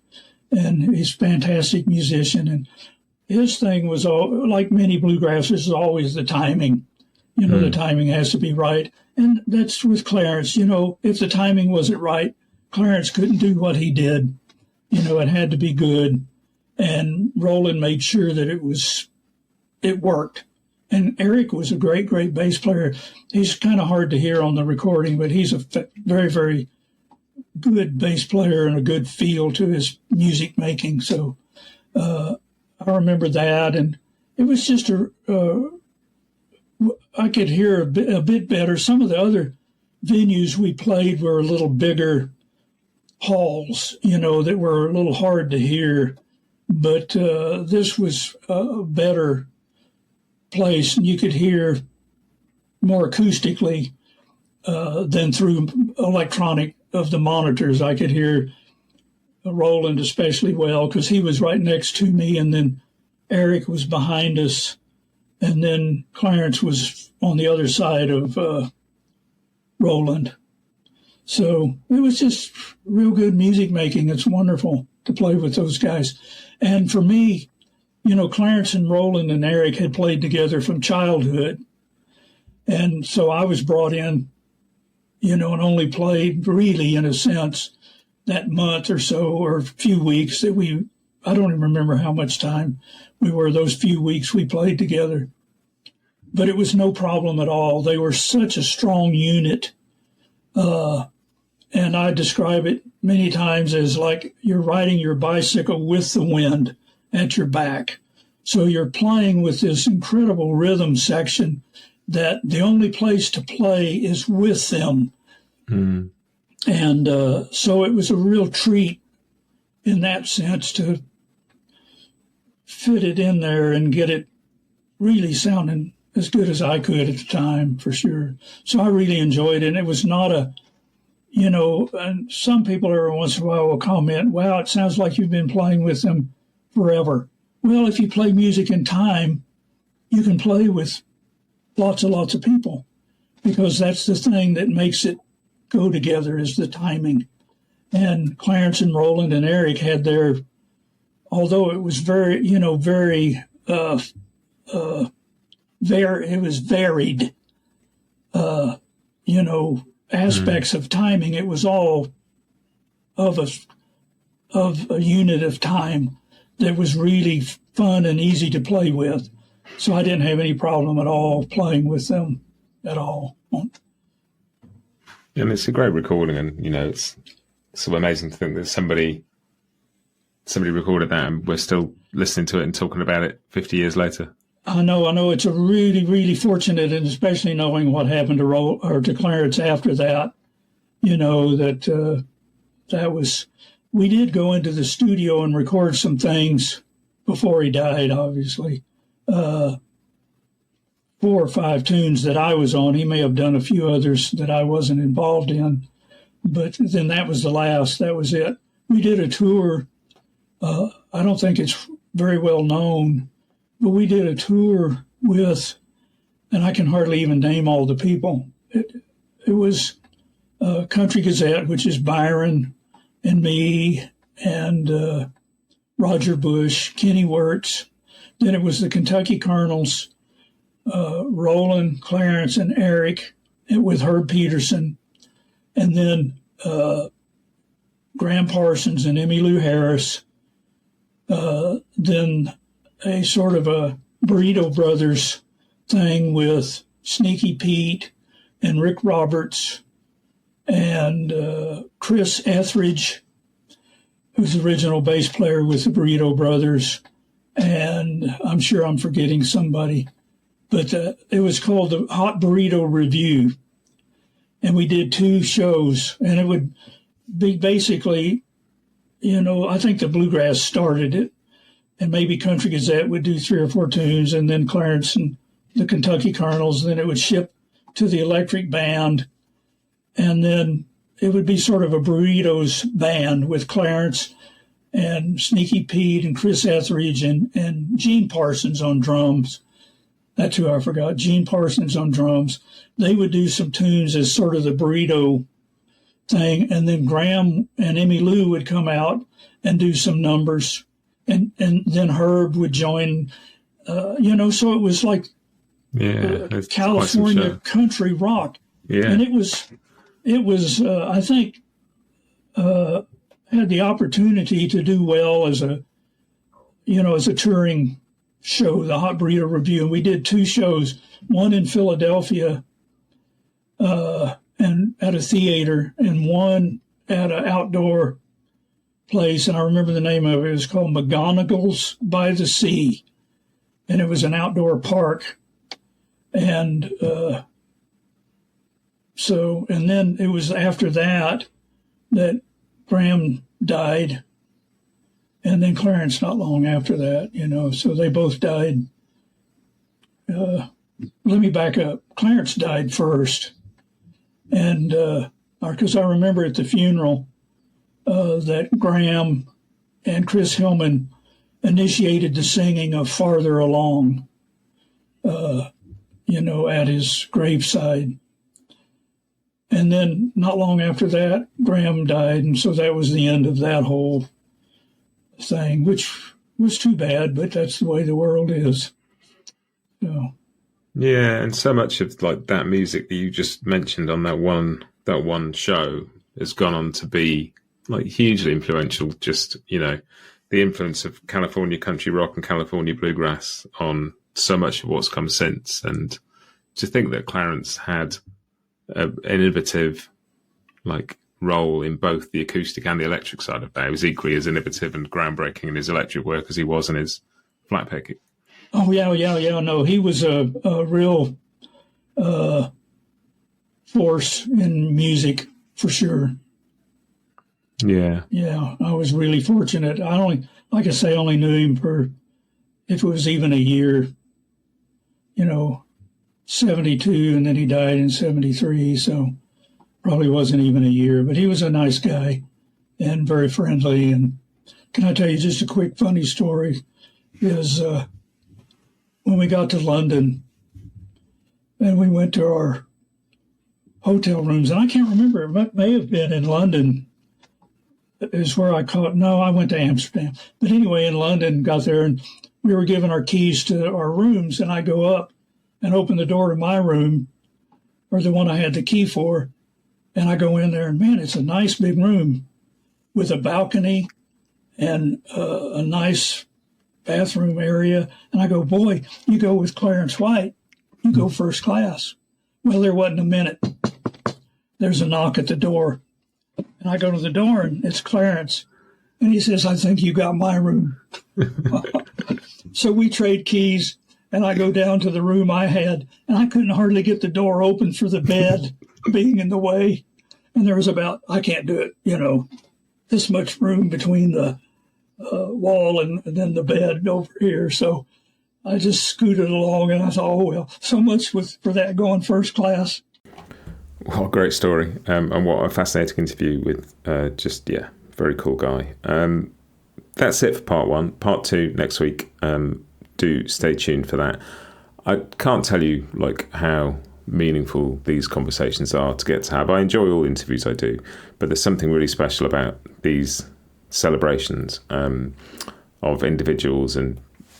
and he's a fantastic musician. And his thing was, all, like many bluegrassers, is always the timing. The timing has to be right. And that's with Clarence. If the timing wasn't right, Clarence couldn't do what he did. It had to be good. And Roland made sure that it worked. And Eric was a great, great bass player. He's kind of hard to hear on the recording, but he's a very, very good bass player and a good feel to his music making. So I remember that. And it was just I could hear a bit better. Some of the other venues we played were a little bigger halls, that were a little hard to hear. But this was a better place, and you could hear more acoustically than through electronic of the monitors. I could hear Roland especially well because he was right next to me, and then Eric was behind us, and then Clarence was on the other side of Roland. So it was just real good music making. It's wonderful to play with those guys. And for me, Clarence and Roland and Eric had played together from childhood. And so I was brought in, and only played really, in a sense, that month or so, or a few weeks that I don't even remember how much time we were, those few weeks we played together. But it was no problem at all. They were such a strong unit. And I describe it many times as like you're riding your bicycle with the wind at your back. So you're playing with this incredible rhythm section that the only place to play is with them. Mm. And so it was a real treat in that sense to fit it in there and get it really sounding as good as I could at the time, for sure. So I really enjoyed it. And it was not and some people every once in a while will comment, wow, it sounds like you've been playing with them forever. Well, if you play music in time, you can play with lots and lots of people, because that's the thing that makes it go together, is the timing. And Clarence and Roland and Eric had their, although it was very, it was varied, aspects of timing. It was all of a unit of time that was really fun and easy to play with. So I didn't have any problem at all playing with them at all. And it's a great recording, and it's so amazing to think that somebody recorded that and we're still listening to it and talking about it 50 years later. I know. It's a really, really fortunate, and especially knowing what happened to Clarence after that. That was. We did go into the studio and record some things before he died. Obviously, 4 or 5 tunes that I was on. He may have done a few others that I wasn't involved in, but then that was the last. That was it. We did a tour. I don't think it's very well known, but we did a tour with, and I can hardly even name all the people. It was Country Gazette, which is Byron and me and Roger Bush, Kenny Wirtz. Then it was the Kentucky Colonels, Roland, Clarence, and Eric, with Herb Peterson. And then Graham Parsons and Emmylou Harris. Then a sort of a Burrito Brothers thing with Sneaky Pete and Rick Roberts and Chris Etheridge, who's the original bass player with the Burrito Brothers. And I'm sure I'm forgetting somebody. But it was called the Hot Burrito Review. And we did 2 shows. And it would be basically, I think the Bluegrass started it. And maybe Country Gazette would do 3 or 4 tunes, and then Clarence and the Kentucky Colonels. Then it would ship to the Electric Band, and then it would be sort of a Burritos band with Clarence and Sneaky Pete and Chris Etheridge and Gene Parsons on drums. That's who I forgot, Gene Parsons on drums. They would do some tunes as sort of the Burrito thing, and then Graham and Emmylou would come out and do some numbers. and then Herb would join, so it was like California country rock. Yeah. And it was I think, had the opportunity to do well as a touring show, the Hot Burrito Review. And we did 2 shows, one in Philadelphia and at a theater, and one at an outdoor place. And I remember the name of it. It was called McGonagall's by the Sea. And it was an outdoor park. And and then it was after that Graham died. And then Clarence not long after that, so they both died. Let me back up. Clarence died first. And because I remember at the funeral that Graham and Chris Hillman initiated the singing of Farther Along, at his graveside. And then not long after that, Graham died. And so that was the end of that whole thing, which was too bad, but that's the way the world is. So. Yeah, and so much of like that music that you just mentioned on that one show has gone on to be like hugely influential. Just the influence of California country rock and California bluegrass on so much of what's come since. And to think that Clarence had an innovative role in both the acoustic and the electric side of that. He was equally as innovative and groundbreaking in his electric work as he was in his flatpicking. Oh, yeah. No, he was a real force in music for sure. Yeah. Yeah, I was really fortunate. I only knew him for, if it was even a year, 72, and then he died in 73, so probably wasn't even a year, but he was a nice guy and very friendly. And can I tell you just a quick funny story? Is when we got to London and we went to our hotel rooms, and I can't remember, it may have been in London is where I went to Amsterdam. But anyway, in London, got there, and we were given our keys to our rooms, and I go up and open the door to my room, or the one I had the key for, and I go in there, and man, it's a nice big room with a balcony and a nice bathroom area. And I go, boy, you go with Clarence White, you go first class. Well, there wasn't a minute. There's a knock at the door. And I go to the door, and it's Clarence. And he says, I think you got my room. So we trade keys, and I go down to the room I had, and I couldn't hardly get the door open for the bed being in the way. And there was about, I can't do it, this much room between the wall and then the bed over here. So I just scooted along, and I thought, oh, well, so much for that going first class. What a great story. And what a fascinating interview with very cool guy. That's it for part 1. Part 2 next week. Do stay tuned for that. I can't tell you how meaningful these conversations are to get to have. I enjoy all the interviews I do, but there's something really special about these celebrations of individuals and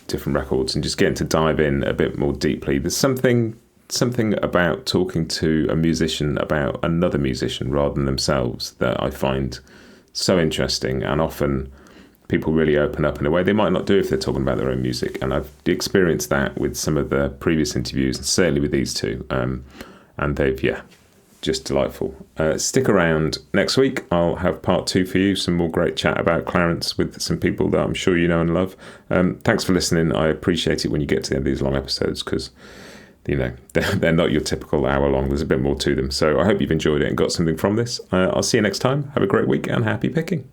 different records, and just getting to dive in a bit more deeply. There's something about talking to a musician about another musician rather than themselves that I find so interesting, and often people really open up in a way they might not do if they're talking about their own music. And I've experienced that with some of the previous interviews, and certainly with these two. And they've, just delightful. Stick around next week. I'll have part 2 for you, some more great chat about Clarence with some people that I'm sure you know and love. Thanks for listening. I appreciate it when you get to the end of these long episodes, because they're not your typical hour long. There's a bit more to them. So I hope you've enjoyed it and got something from this. I'll see you next time. Have a great week and happy picking.